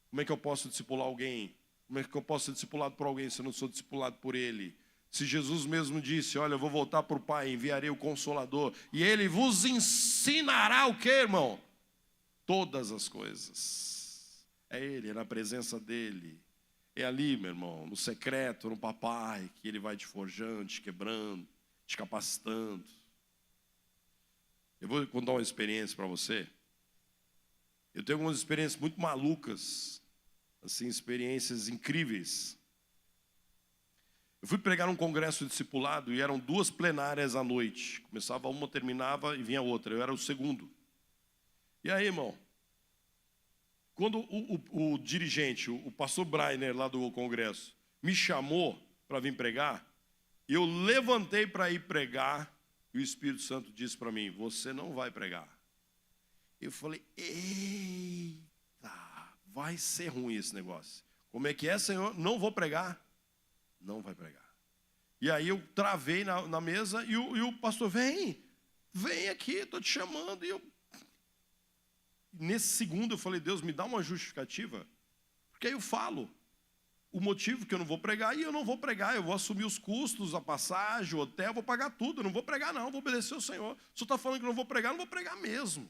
S4: Como é que eu posso discipular alguém? Como é que eu posso ser discipulado por alguém se eu não sou discipulado por ele? Se Jesus mesmo disse: olha, eu vou voltar para o Pai, enviarei o Consolador, e Ele vos ensinará o quê, irmão? Todas as coisas. É Ele, é na presença dEle. É ali, meu irmão, no secreto, no papai, que Ele vai te forjando, te quebrando, te capacitando. Eu vou contar uma experiência para você. Eu tenho algumas experiências muito malucas, assim, experiências incríveis. Eu fui pregar num congresso de discipulado e eram 2 plenárias à noite. Começava uma, terminava e vinha outra. Eu era o segundo. E aí, irmão, quando o dirigente, o pastor Brainer lá do congresso, me chamou para vir pregar, eu levantei para ir pregar e o Espírito Santo disse para mim: você não vai pregar. Eu falei: eita, vai ser ruim esse negócio. Como é que é, Senhor? Não vou pregar. Não vai pregar. E aí eu travei na mesa e o pastor: vem aqui, estou te chamando. E nesse segundo eu falei: Deus, me dá uma justificativa, porque aí eu falo o motivo que eu não vou pregar, e eu não vou pregar, eu vou assumir os custos, a passagem, o hotel, vou pagar tudo, eu não vou pregar não, vou obedecer ao Senhor. Se o Senhor está falando que eu não vou pregar, eu não vou pregar mesmo.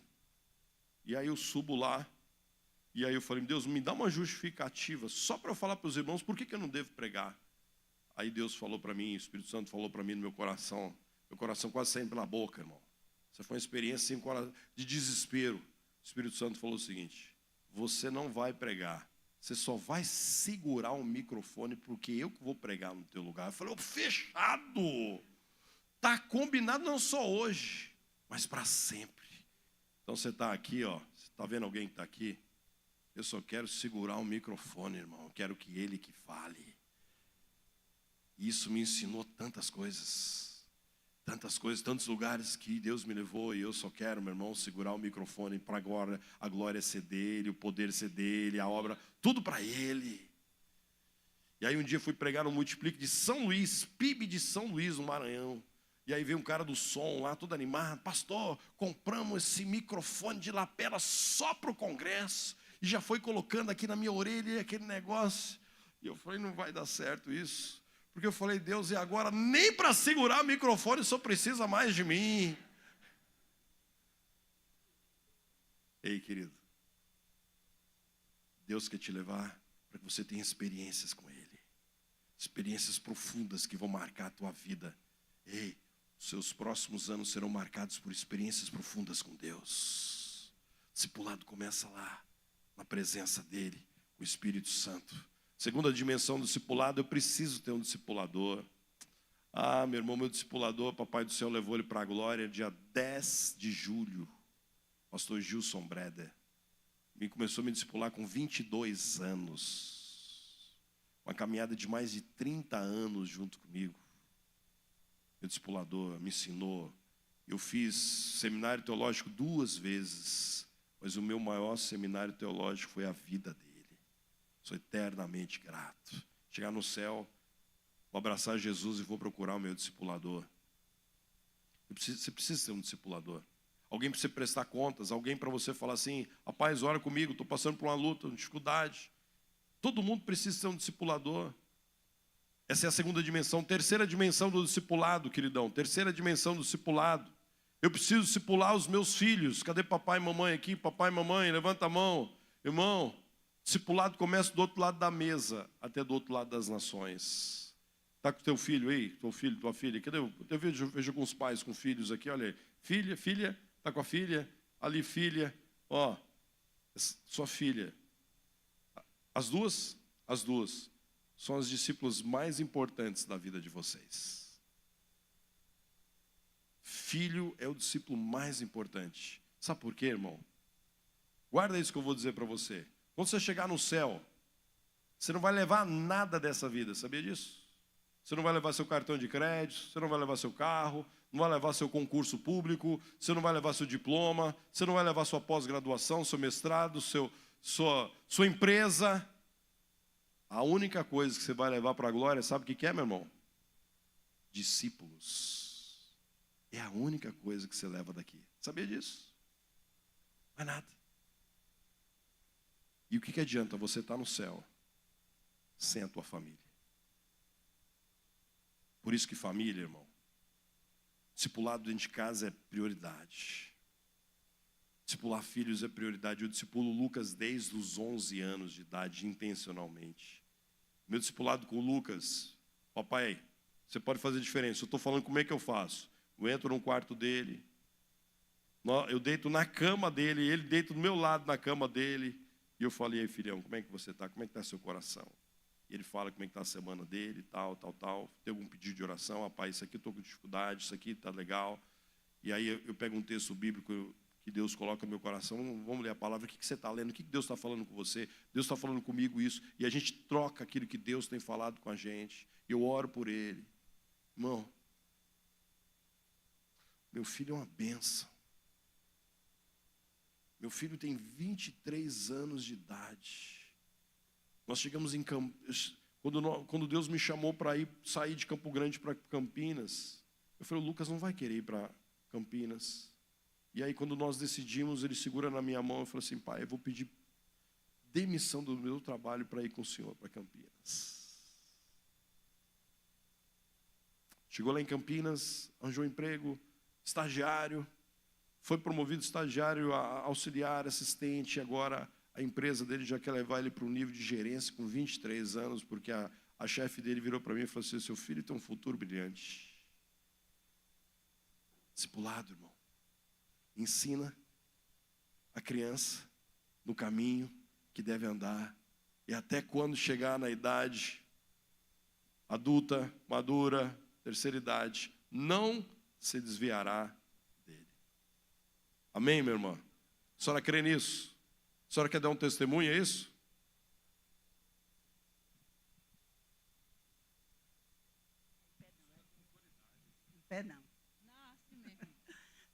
S4: E aí eu subo lá, e aí eu falei: Deus, me dá uma justificativa, só para eu falar para os irmãos por que eu não devo pregar. Aí Deus falou para mim, o Espírito Santo falou para mim no meu coração quase saindo pela boca, irmão. Essa foi uma experiência assim, de desespero. O Espírito Santo falou o seguinte: você não vai pregar, você só vai segurar o microfone, porque eu que vou pregar no teu lugar. Eu falei: fechado, está combinado não só hoje, mas para sempre. Então você está aqui, ó, você está vendo alguém que está aqui? Eu só quero segurar o microfone, irmão, eu quero que ele que fale. Isso me ensinou tantas coisas, tantos lugares que Deus me levou, e eu só quero, meu irmão, segurar o microfone para agora, a glória ser dele, o poder ser dele, a obra, tudo para ele. E aí um dia fui pregar no Multiplique de São Luís, PIB de São Luís, no Maranhão. E aí veio um cara do som lá, todo animado: pastor, compramos esse microfone de lapela só para o congresso, e já foi colocando aqui na minha orelha aquele negócio. E eu falei: não vai dar certo isso. Porque eu falei, Deus, e agora nem para segurar o microfone só precisa mais de mim. Ei, querido, Deus quer te levar para que você tenha experiências com Ele. Experiências profundas que vão marcar a tua vida. Ei, os seus próximos anos serão marcados por experiências profundas com Deus. O discipulado começa lá, na presença dEle, o Espírito Santo. Segunda dimensão do discipulado, eu preciso ter um discipulador. Ah, meu irmão, meu discipulador, Papai do Céu levou ele para a glória dia 10 de julho. Pastor Gilson Breder. Ele começou a me discipular com 22 anos. Uma caminhada de mais de 30 anos junto comigo. Meu discipulador me ensinou. Eu fiz seminário teológico 2 vezes, mas o meu maior seminário teológico foi a vida dele. Sou eternamente grato. Chegar no céu, vou abraçar Jesus e vou procurar o meu discipulador. Você precisa ter um discipulador. Alguém para você prestar contas, alguém para você falar assim, rapaz, ora comigo, estou passando por uma luta, uma dificuldade. Todo mundo precisa ser um discipulador. Essa é a segunda dimensão. Terceira dimensão do discipulado, queridão. Terceira dimensão do discipulado. Eu preciso discipular os meus filhos. Cadê papai e mamãe aqui? Papai e mamãe, levanta a mão. Irmão, discipulado começa do outro lado da mesa, até do outro lado das nações. Está com teu filho aí? Teu filho, tua filha? Cadê? Eu vejo alguns pais com filhos aqui, olha aí. Filha, está com a filha? Ali, filha. Ó, sua filha. As duas são as discípulas mais importantes da vida de vocês. Filho é o discípulo mais importante. Sabe por quê, irmão? Guarda isso que eu vou dizer para você. Quando você chegar no céu, você não vai levar nada dessa vida, sabia disso? Você não vai levar seu cartão de crédito, você não vai levar seu carro, não vai levar seu concurso público, você não vai levar seu diploma, você não vai levar sua pós-graduação, seu mestrado, sua empresa. A única coisa que você vai levar para a glória, sabe o que é, meu irmão? Discípulos. É a única coisa que você leva daqui. Sabia disso? Não é nada. E o que adianta você estar no céu sem a tua família? Por isso que família, irmão, discipulado dentro de casa é prioridade. Discipular filhos é prioridade. Eu discipulo o Lucas desde os 11 anos de idade, intencionalmente. Meu discipulado com o Lucas, papai, você pode fazer diferença. Eu estou falando como é que eu faço. Eu entro no quarto dele, eu deito na cama dele, ele deita do meu lado na cama dele. E eu falei, aí filhão, como é que você está? Como é que está seu coração? E ele fala como é que está a semana dele, tal. Tem algum pedido de oração? Rapaz, isso aqui eu estou com dificuldade, isso aqui está legal. E aí eu pego um texto bíblico que Deus coloca no meu coração, vamos ler a palavra, o que você está lendo, o que Deus está falando com você, Deus está falando comigo isso, e a gente troca aquilo que Deus tem falado com a gente, eu oro por ele. Irmão, meu filho é uma bênção. Meu filho tem 23 anos de idade. Nós chegamos em quando Deus me chamou para sair de Campo Grande para Campinas, eu falei, o Lucas não vai querer ir para Campinas. E aí, quando nós decidimos, ele segura na minha mão e falou assim, pai, eu vou pedir demissão do meu trabalho para ir com o senhor para Campinas. Chegou lá em Campinas, arranjou um emprego, estagiário, foi promovido estagiário a auxiliar, assistente, agora a empresa dele já quer levar ele para um nível de gerência com 23 anos, porque a chefe dele virou para mim e falou assim, seu filho tem um futuro brilhante. Discipulado, irmão. Ensina a criança no caminho que deve andar. E até quando chegar na idade adulta, madura, terceira idade, não se desviará dele. Amém, minha irmã? A senhora crê nisso? A senhora quer dar um testemunho, é isso?
S6: Pé não.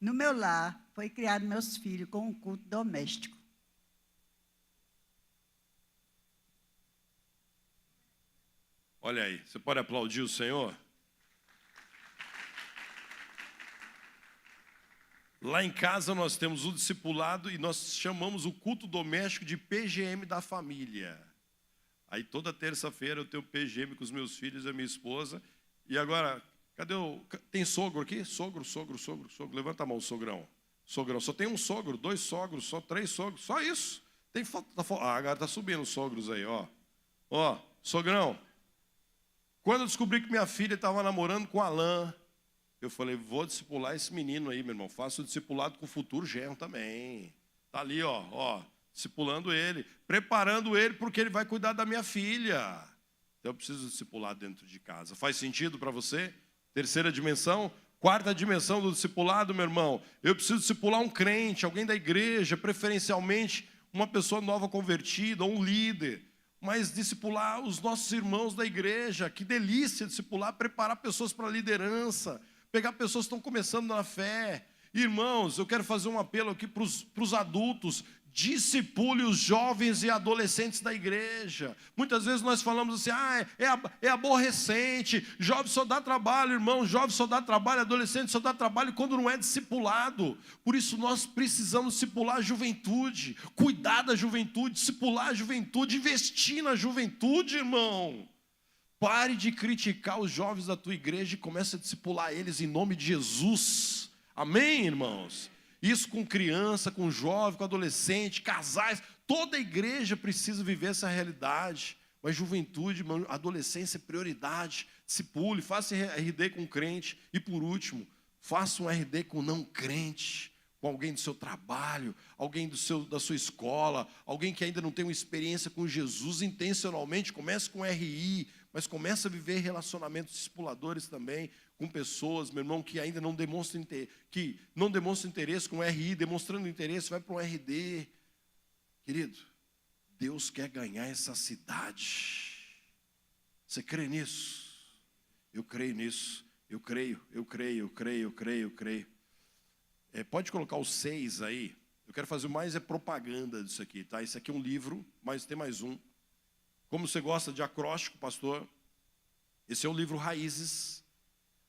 S6: No meu lar, foi criado meus filhos com um culto doméstico.
S4: Olha aí, você pode aplaudir o Senhor? Lá em casa nós temos o discipulado e nós chamamos o culto doméstico de PGM da família. Aí toda terça-feira eu tenho PGM com os meus filhos e a minha esposa. E agora, cadê o... Tem sogro aqui? Sogro. Levanta a mão, sogrão. Sogrão, só tem um sogro, 2 sogros, só 3 sogros, só isso. Tem foto, agora tá subindo os sogros aí, ó. Ó, sogrão. Quando eu descobri que minha filha estava namorando com o Alain, eu falei, vou discipular esse menino aí, meu irmão. Faço o discipulado com o futuro genro também. Tá ali, ó, discipulando ele, preparando ele porque ele vai cuidar da minha filha. Então eu preciso discipular dentro de casa. Faz sentido para você? Terceira dimensão. Quarta dimensão do discipulado, meu irmão. Eu preciso discipular um crente, alguém da igreja, preferencialmente uma pessoa nova convertida, ou um líder. Mas discipular os nossos irmãos da igreja. Que delícia discipular, preparar pessoas para a liderança. Pegar pessoas que estão começando na fé. Irmãos, eu quero fazer um apelo aqui para os adultos. Discipule os jovens e adolescentes da igreja. Muitas vezes nós falamos assim, é aborrecente, jovem só dá trabalho, irmão, jovem só dá trabalho, adolescente só dá trabalho quando não é discipulado. Por isso nós precisamos discipular a juventude, cuidar da juventude, discipular a juventude, investir na juventude, irmão. Pare de criticar os jovens da tua igreja e comece a discipular eles em nome de Jesus. Amém, irmãos? Isso com criança, com jovem, com adolescente, casais. Toda a igreja precisa viver essa realidade. Mas juventude, adolescência é prioridade. Discipule, faça RD com crente. E por último, faça um RD com não crente. Com alguém do seu trabalho, alguém da sua escola, alguém que ainda não tem uma experiência com Jesus. Intencionalmente, comece com RI, mas comece a viver relacionamentos discipuladores também, com pessoas, meu irmão, que ainda não demonstram interesse com RI, demonstrando interesse, vai para um RD. Querido, Deus quer ganhar essa cidade. Você crê nisso? Eu creio nisso. Eu creio. Pode colocar os 6 aí. Eu quero fazer mais propaganda disso aqui, tá? Isso aqui é um livro, mas tem mais um. Como você gosta de acróstico, pastor? Esse é o livro Raízes.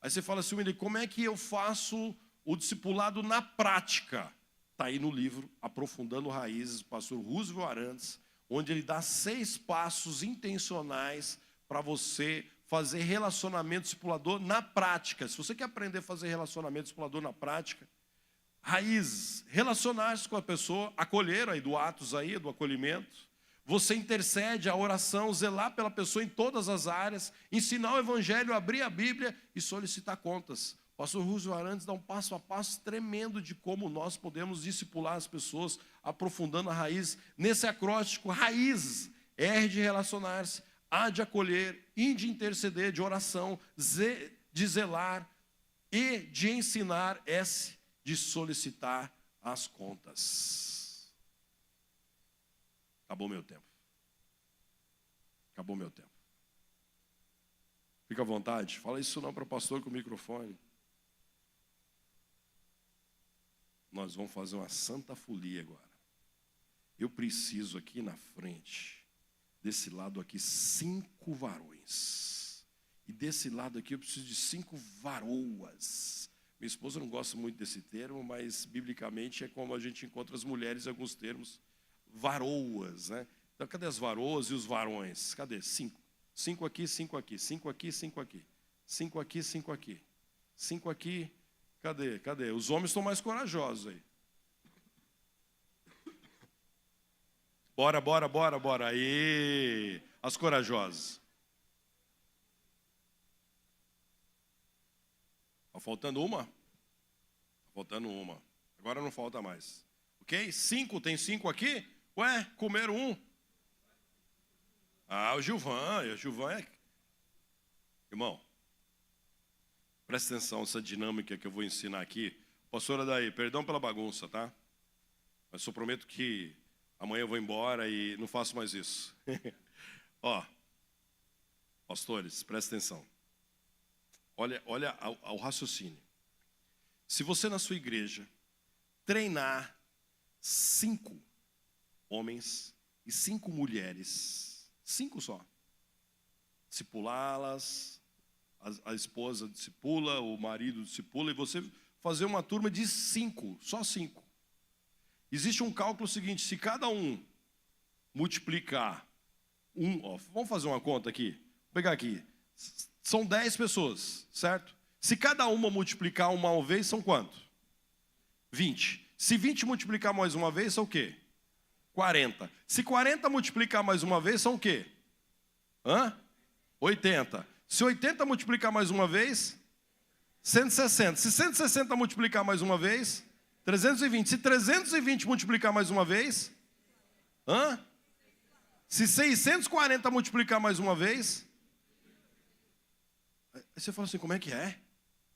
S4: Aí você fala assim, William, como é que eu faço o discipulado na prática? Está aí no livro, Aprofundando Raízes, do pastor Roosevelt Arantes, onde ele dá 6 passos intencionais para você fazer relacionamento discipulador na prática. Se você quer aprender a fazer relacionamento discipulador na prática, Raízes, relacionar-se com a pessoa, acolher, aí do Atos aí, do acolhimento. Você intercede, a oração, zelar pela pessoa em todas as áreas, ensinar o evangelho, abrir a Bíblia e solicitar contas. O pastor Roosevelt Arantes dá um passo a passo tremendo de como nós podemos discipular as pessoas, aprofundando a raiz. Nesse acróstico, raízes, R de relacionar-se, A de acolher, I de interceder, de oração, Z de zelar, E de ensinar, S de solicitar as contas. Acabou meu tempo. Fica à vontade. Fala isso não para o pastor com o microfone. Nós vamos fazer uma santa folia agora. Eu preciso aqui na frente, desse lado aqui, 5 varões. E desse lado aqui eu preciso de 5 varoas. Minha esposa não gosta muito desse termo, mas biblicamente é como a gente encontra as mulheres em alguns termos. Varoas, né? Então, cadê as varoas e os varões? Cadê? 5. 5 aqui, 5 aqui. 5 aqui, 5 aqui. 5 aqui, 5 aqui. 5 aqui. Cadê? Os homens estão mais corajosos aí. Bora. Aí, as corajosas. Está faltando uma? Agora não falta mais. Ok? 5, tem 5 aqui? Ué, comeram um? O Gilvan é... Irmão, presta atenção nessa dinâmica que eu vou ensinar aqui. Pastora Daí, perdão pela bagunça, tá? Mas eu prometo que amanhã eu vou embora e não faço mais isso. Ó, pastores, presta atenção. Olha ao raciocínio. Se você na sua igreja treinar 5 homens e 5 mulheres, 5 só, discipulá-las, a esposa discipula, o marido discipula, e você fazer uma turma de 5, só 5. Existe um cálculo seguinte: se cada um multiplicar Vamos fazer uma conta aqui. Vou pegar aqui. São 10 pessoas, certo? Se cada uma multiplicar uma vez, são quanto? 20. Se 20 multiplicar mais uma vez, são o quê? 40. Se 40 multiplicar mais uma vez, são o quê? 80. Se 80 multiplicar mais uma vez, 160. Se 160 multiplicar mais uma vez, 320. Se 320 multiplicar mais uma vez, se 640 multiplicar mais uma vez, aí você fala assim, como é que é?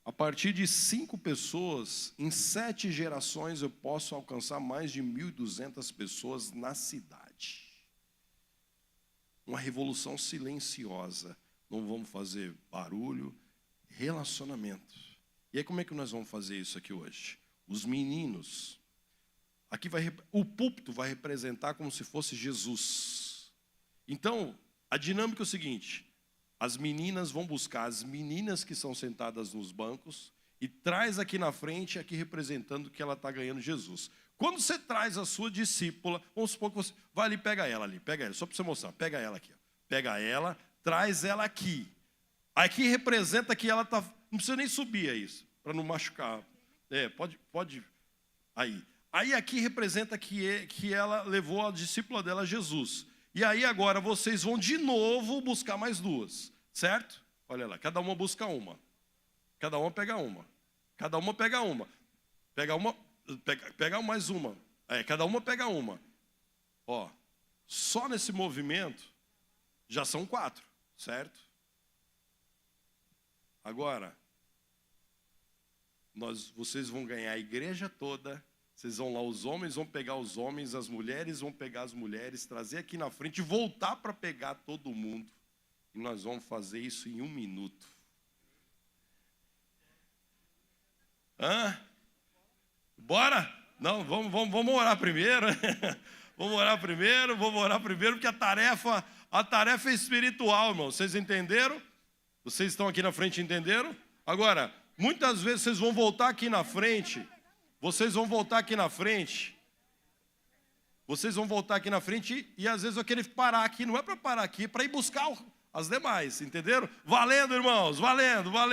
S4: A partir de 5 pessoas, em 7 gerações, eu posso alcançar mais de 1.200 pessoas na cidade. Uma revolução silenciosa. Não vamos fazer barulho, relacionamento. E aí como é que nós vamos fazer isso aqui hoje? Os meninos, o púlpito vai representar como se fosse Jesus. Então, a dinâmica é o seguinte: as meninas vão buscar as meninas que são sentadas nos bancos e traz aqui na frente, aqui representando que ela está ganhando Jesus. Quando você traz a sua discípula, vamos supor que você vai ali, pega ela, só para você mostrar, pega ela aqui. Pega ela, traz ela aqui. Aqui representa que ela está... Não precisa nem subir isso, para não machucar. Pode. Aí aqui representa que ela levou a discípula dela a Jesus. E aí agora vocês vão de novo buscar mais 2, certo? Olha lá, cada uma busca uma. Cada uma pega uma. Cada uma pega uma. Pega mais uma. Cada uma pega uma. Ó, só nesse movimento já são 4, certo? Agora, vocês vão ganhar a igreja toda. Vocês vão lá, os homens vão pegar os homens, as mulheres vão pegar as mulheres, trazer aqui na frente e voltar para pegar todo mundo. E nós vamos fazer isso em 1 minuto. Bora? Não, vamos orar primeiro. Vamos orar primeiro, porque a tarefa é espiritual, irmão. Vocês entenderam? Vocês estão aqui na frente, entenderam? Agora, muitas vezes vocês vão voltar aqui na frente. Vocês vão voltar aqui na frente e às vezes eu quero parar aqui. Não é para parar aqui, é para ir buscar as demais, entenderam? Valendo, irmãos, valendo. Vai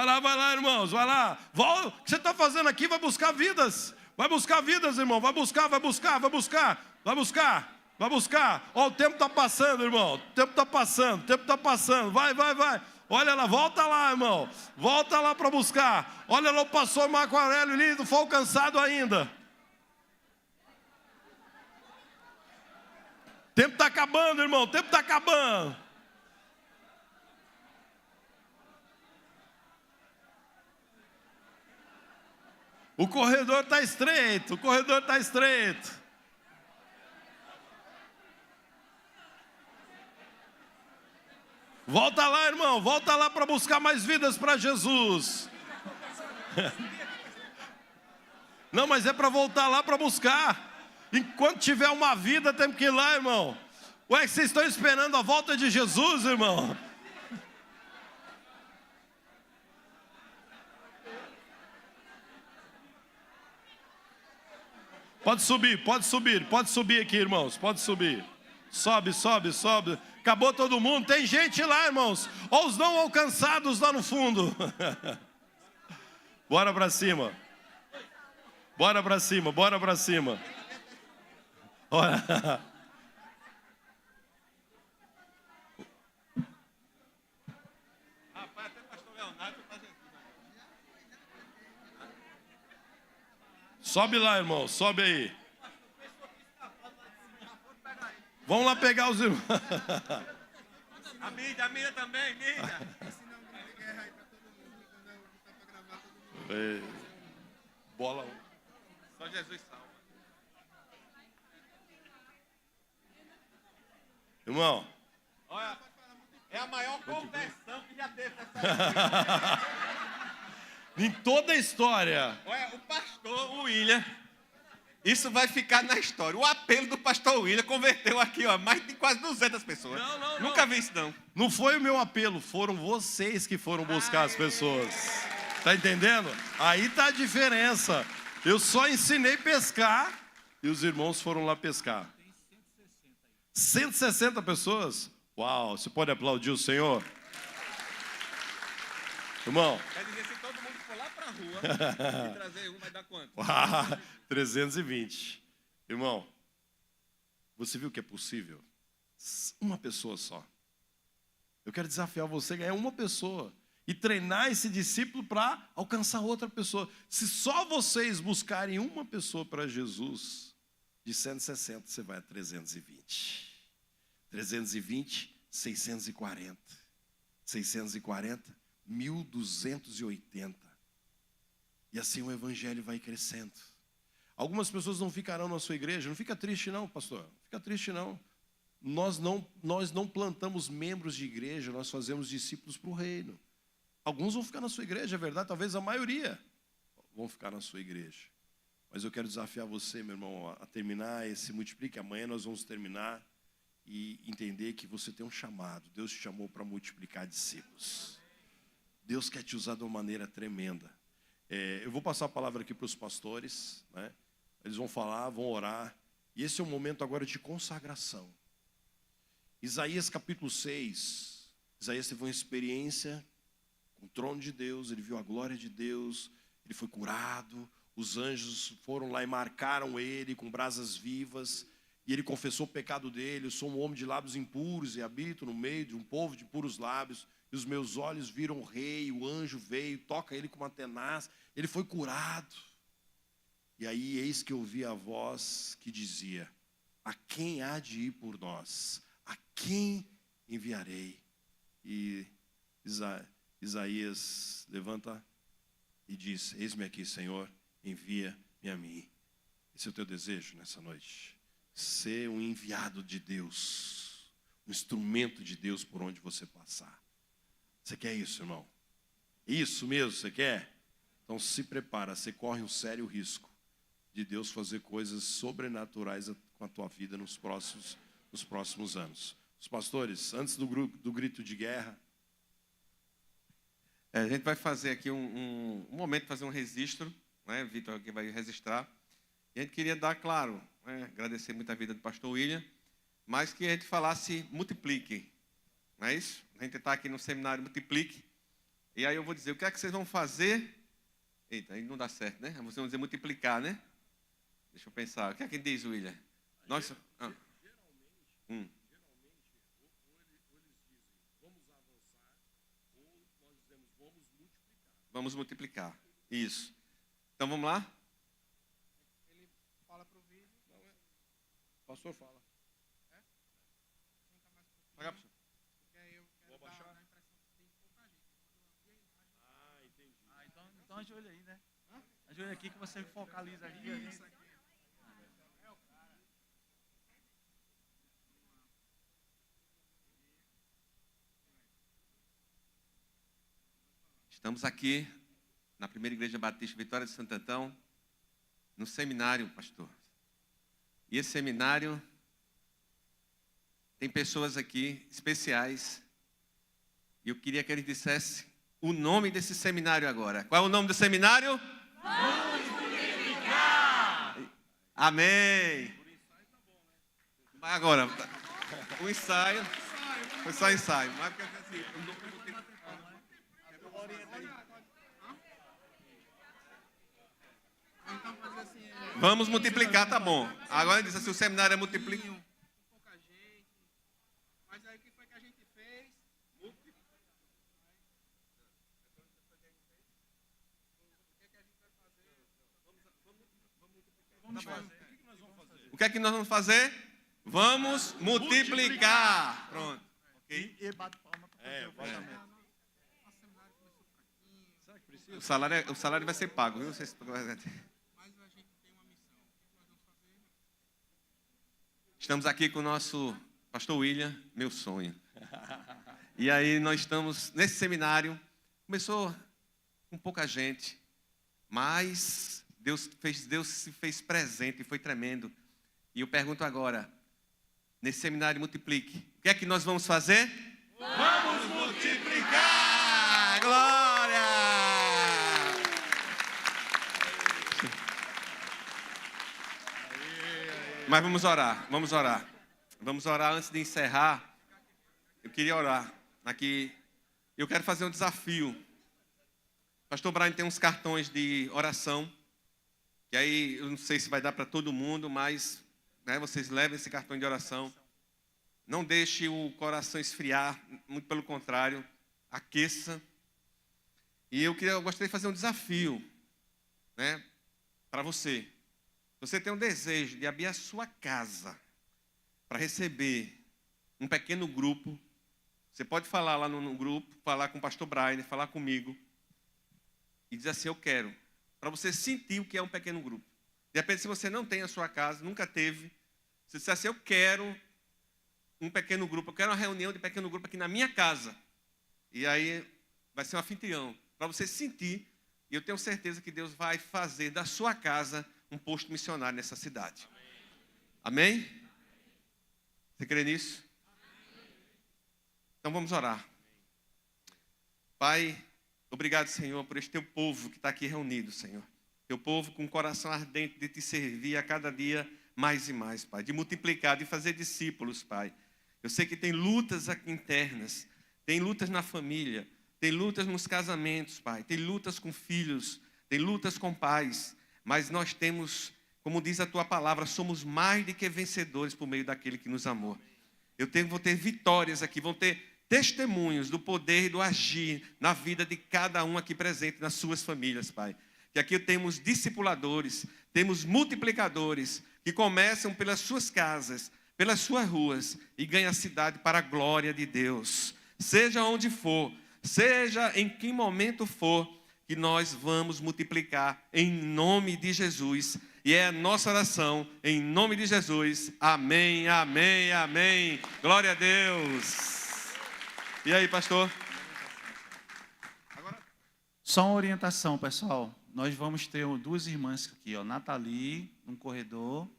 S4: lá, irmãos, vai lá. O que você está fazendo aqui? Vai buscar vidas, irmão. Vai buscar. Ó, o tempo está passando, irmão. O tempo está passando. Vai. Olha lá, volta lá, irmão. Volta lá para buscar. Olha lá o pastor Marco Aurélio lindo, foi alcançado ainda. O tempo está acabando, irmão. O tempo está acabando. O corredor está estreito. Volta lá, irmão, volta lá para buscar mais vidas para Jesus. Não, mas é para voltar lá para buscar. Enquanto tiver uma vida, temos que ir lá, irmão. Ué, vocês estão esperando a volta de Jesus, irmão? Pode subir aqui, irmãos, pode subir. Sobe. Acabou todo mundo, tem gente lá, irmãos. Ou os não alcançados lá no fundo. Bora para cima. Olha. Sobe lá, irmão, sobe aí. Vamos lá pegar os irmãos.
S7: A mídia também, mídia.
S4: Bola.
S7: Só Jesus salva.
S4: Irmão.
S7: Olha, é a maior conversão que já teve nessa
S4: Em toda a história.
S7: Olha, o pastor William, isso vai ficar na história. O apelo do pastor William converteu aqui, ó, mais de quase 200 pessoas.
S4: Não.
S7: Nunca vi isso, não.
S4: Não foi o meu apelo, foram vocês que foram buscar as pessoas. Tá entendendo? Aí tá a diferença. Eu só ensinei a pescar e os irmãos foram lá pescar. 160 pessoas? Uau, você pode aplaudir o Senhor? Irmão.
S7: Quer dizer, se todo mundo for lá para a rua e trazer um, vai dar quanto?
S4: 320. Irmão, você viu que é possível? Uma pessoa só. Eu quero desafiar você a ganhar uma pessoa e treinar esse discípulo para alcançar outra pessoa. Se só vocês buscarem uma pessoa para Jesus, de 160 você vai a 320. 320, 640. 640, 1.280. E assim o evangelho vai crescendo. Algumas pessoas não ficarão na sua igreja. Não fica triste não, pastor. Não fica triste não. Nós não plantamos membros de igreja, nós fazemos discípulos para o reino. Alguns vão ficar na sua igreja, é verdade, talvez a maioria vão ficar na sua igreja. Mas eu quero desafiar você, meu irmão, a terminar esse Multiplique. Amanhã nós vamos terminar e entender que você tem um chamado. Deus te chamou para multiplicar discípulos. Deus quer te usar de uma maneira tremenda. Eu vou passar a palavra aqui para os pastores, né? Eles vão falar, vão orar. E esse é um momento agora de consagração. Isaías capítulo 6. Isaías teve uma experiência com o trono de Deus, ele viu a glória de Deus, ele foi curado, os anjos foram lá e marcaram ele com brasas vivas, e ele confessou o pecado dele: eu sou um homem de lábios impuros e habito no meio de um povo de puros lábios, e os meus olhos viram o rei, o anjo veio, toca ele com uma tenaz, ele foi curado. E aí eis que eu ouvi a voz que dizia: a quem há de ir por nós? A quem enviarei? E Isaías levanta e diz: eis-me aqui, Senhor, envia-me a mim. Esse é o teu desejo nessa noite? Ser um enviado de Deus, um instrumento de Deus por onde você passar. Você quer isso, irmão? Isso mesmo, você quer? Então se prepara, você corre um sério risco de Deus fazer coisas sobrenaturais com a tua vida nos próximos anos. Os pastores, antes do grito de guerra,
S7: A gente vai fazer aqui um momento, fazer um registro, né? Vitor aqui vai registrar. E a gente queria dar, claro, né? Agradecer muito a vida do pastor William, mas que a gente falasse multiplique, não é isso? A gente está aqui no seminário Multiplique, e aí eu vou dizer, o que é que vocês vão fazer? Eita, aí não dá certo, né? Vocês vão dizer multiplicar, né? Deixa eu pensar, o que é que diz, William? Nós... Vamos multiplicar. Isso. Então vamos lá?
S2: Ele fala para o vídeo.
S4: o pastor fala.
S7: Pagar pro senhor.
S2: Porque aí eu quero dar a impressão que tem pouca gente.
S1: Então ajoelha aí, né? Ajoelha aqui que você focaliza aqui.
S2: Isso aqui.
S7: Estamos aqui na primeira igreja batista Vitória de Santo Antão, no seminário, pastor. E esse seminário tem pessoas aqui especiais. E eu queria que ele dissesse o nome desse seminário agora. Qual é o nome do seminário? Vamos multiplicar! Amém! Mas agora, o ensaio. Foi só ensaio. Mas porque assim, vamos multiplicar, tá bom. Agora ele diz assim, o seminário é multiplicar.
S2: Pouca gente. Mas aí o que foi que a gente fez?
S7: O que é que nós vamos fazer? Vamos multiplicar. Pronto. Ok?
S1: E bate palma para fazer o pagamento.
S7: O salário vai ser pago, viu? Vocês... Estamos aqui com o nosso pastor William, meu sonho. E aí nós estamos nesse seminário. Começou com pouca gente, mas Deus se fez presente e foi tremendo. E eu pergunto agora, nesse seminário Multiplique, o que é que nós vamos fazer? Vamos multiplicar! Glória! Mas vamos orar, vamos orar. Vamos orar antes de encerrar. Eu queria orar aqui. Eu quero fazer um desafio. Pastor Brian tem uns cartões de oração. E aí, eu não sei se vai dar para todo mundo, mas vocês levem esse cartão de oração. Não deixe o coração esfriar, muito pelo contrário, aqueça. E eu gostaria de fazer um desafio, para você. Você tem um desejo de abrir a sua casa para receber um pequeno grupo. Você pode falar lá no grupo, falar com o pastor Brian, falar comigo. E dizer assim, eu quero. Para você sentir o que é um pequeno grupo. De repente, se você não tem a sua casa, nunca teve, você disser assim, eu quero um pequeno grupo, eu quero uma reunião de pequeno grupo aqui na minha casa. E aí vai ser um anfitrião. Para você sentir, e eu tenho certeza que Deus vai fazer da sua casa um posto missionário nessa cidade. Amém? Você crê nisso? Então vamos orar. Pai, obrigado, Senhor, por este teu povo que está aqui reunido, Senhor. Teu povo com o coração ardente de te servir a cada dia mais e mais, Pai. De multiplicar, de fazer discípulos, Pai. Eu sei que tem lutas aqui internas, tem lutas na família, tem lutas nos casamentos, Pai. Tem lutas com filhos, tem lutas com pais. Mas nós temos, como diz a tua palavra, somos mais do que vencedores por meio daquele que nos amou. Vou ter vitórias aqui, vão ter testemunhos do poder e do agir na vida de cada um aqui presente nas suas famílias, Pai. Que aqui temos discipuladores, temos multiplicadores que começam pelas suas casas, pelas suas ruas e ganham a cidade para a glória de Deus. Seja onde for, seja em que momento for, que nós vamos multiplicar em nome de Jesus. E é a nossa oração em nome de Jesus. Amém, amém, amém. Glória a Deus. E aí, pastor?
S1: Só uma orientação, pessoal. Nós vamos ter duas irmãs aqui, Nathalie, num corredor,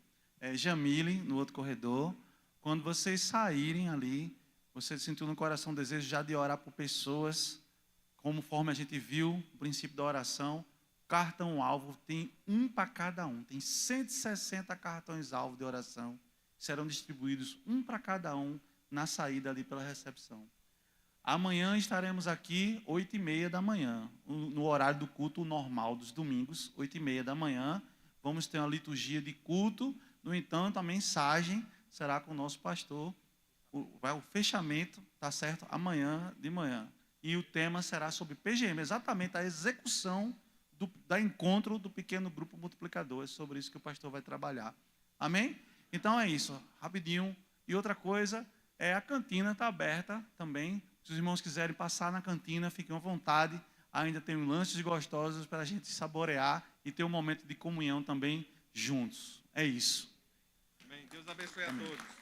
S1: Jamile, no outro corredor. Quando vocês saírem ali, você sentiu no coração o desejo já de orar por pessoas, conforme a gente viu o princípio da oração. Cartão-alvo tem um para cada um. Tem 160 cartões-alvo de oração. Serão distribuídos um para cada um na saída ali pela recepção. Amanhã estaremos aqui, 8h30 da manhã, no horário do culto normal dos domingos, 8h30 da manhã. Vamos ter uma liturgia de culto. No entanto, a mensagem será com o nosso pastor. O fechamento, tá certo? Amanhã de manhã. E o tema será sobre PGM, exatamente a execução da encontro do pequeno grupo multiplicador. É sobre isso que o pastor vai trabalhar. Amém? Então é isso, rapidinho. E outra coisa, a cantina está aberta também. Se os irmãos quiserem passar na cantina, fiquem à vontade. Ainda tem lanches gostosos para a gente saborear e ter um momento de comunhão também juntos. É isso.
S7: Amém. Deus abençoe a todos.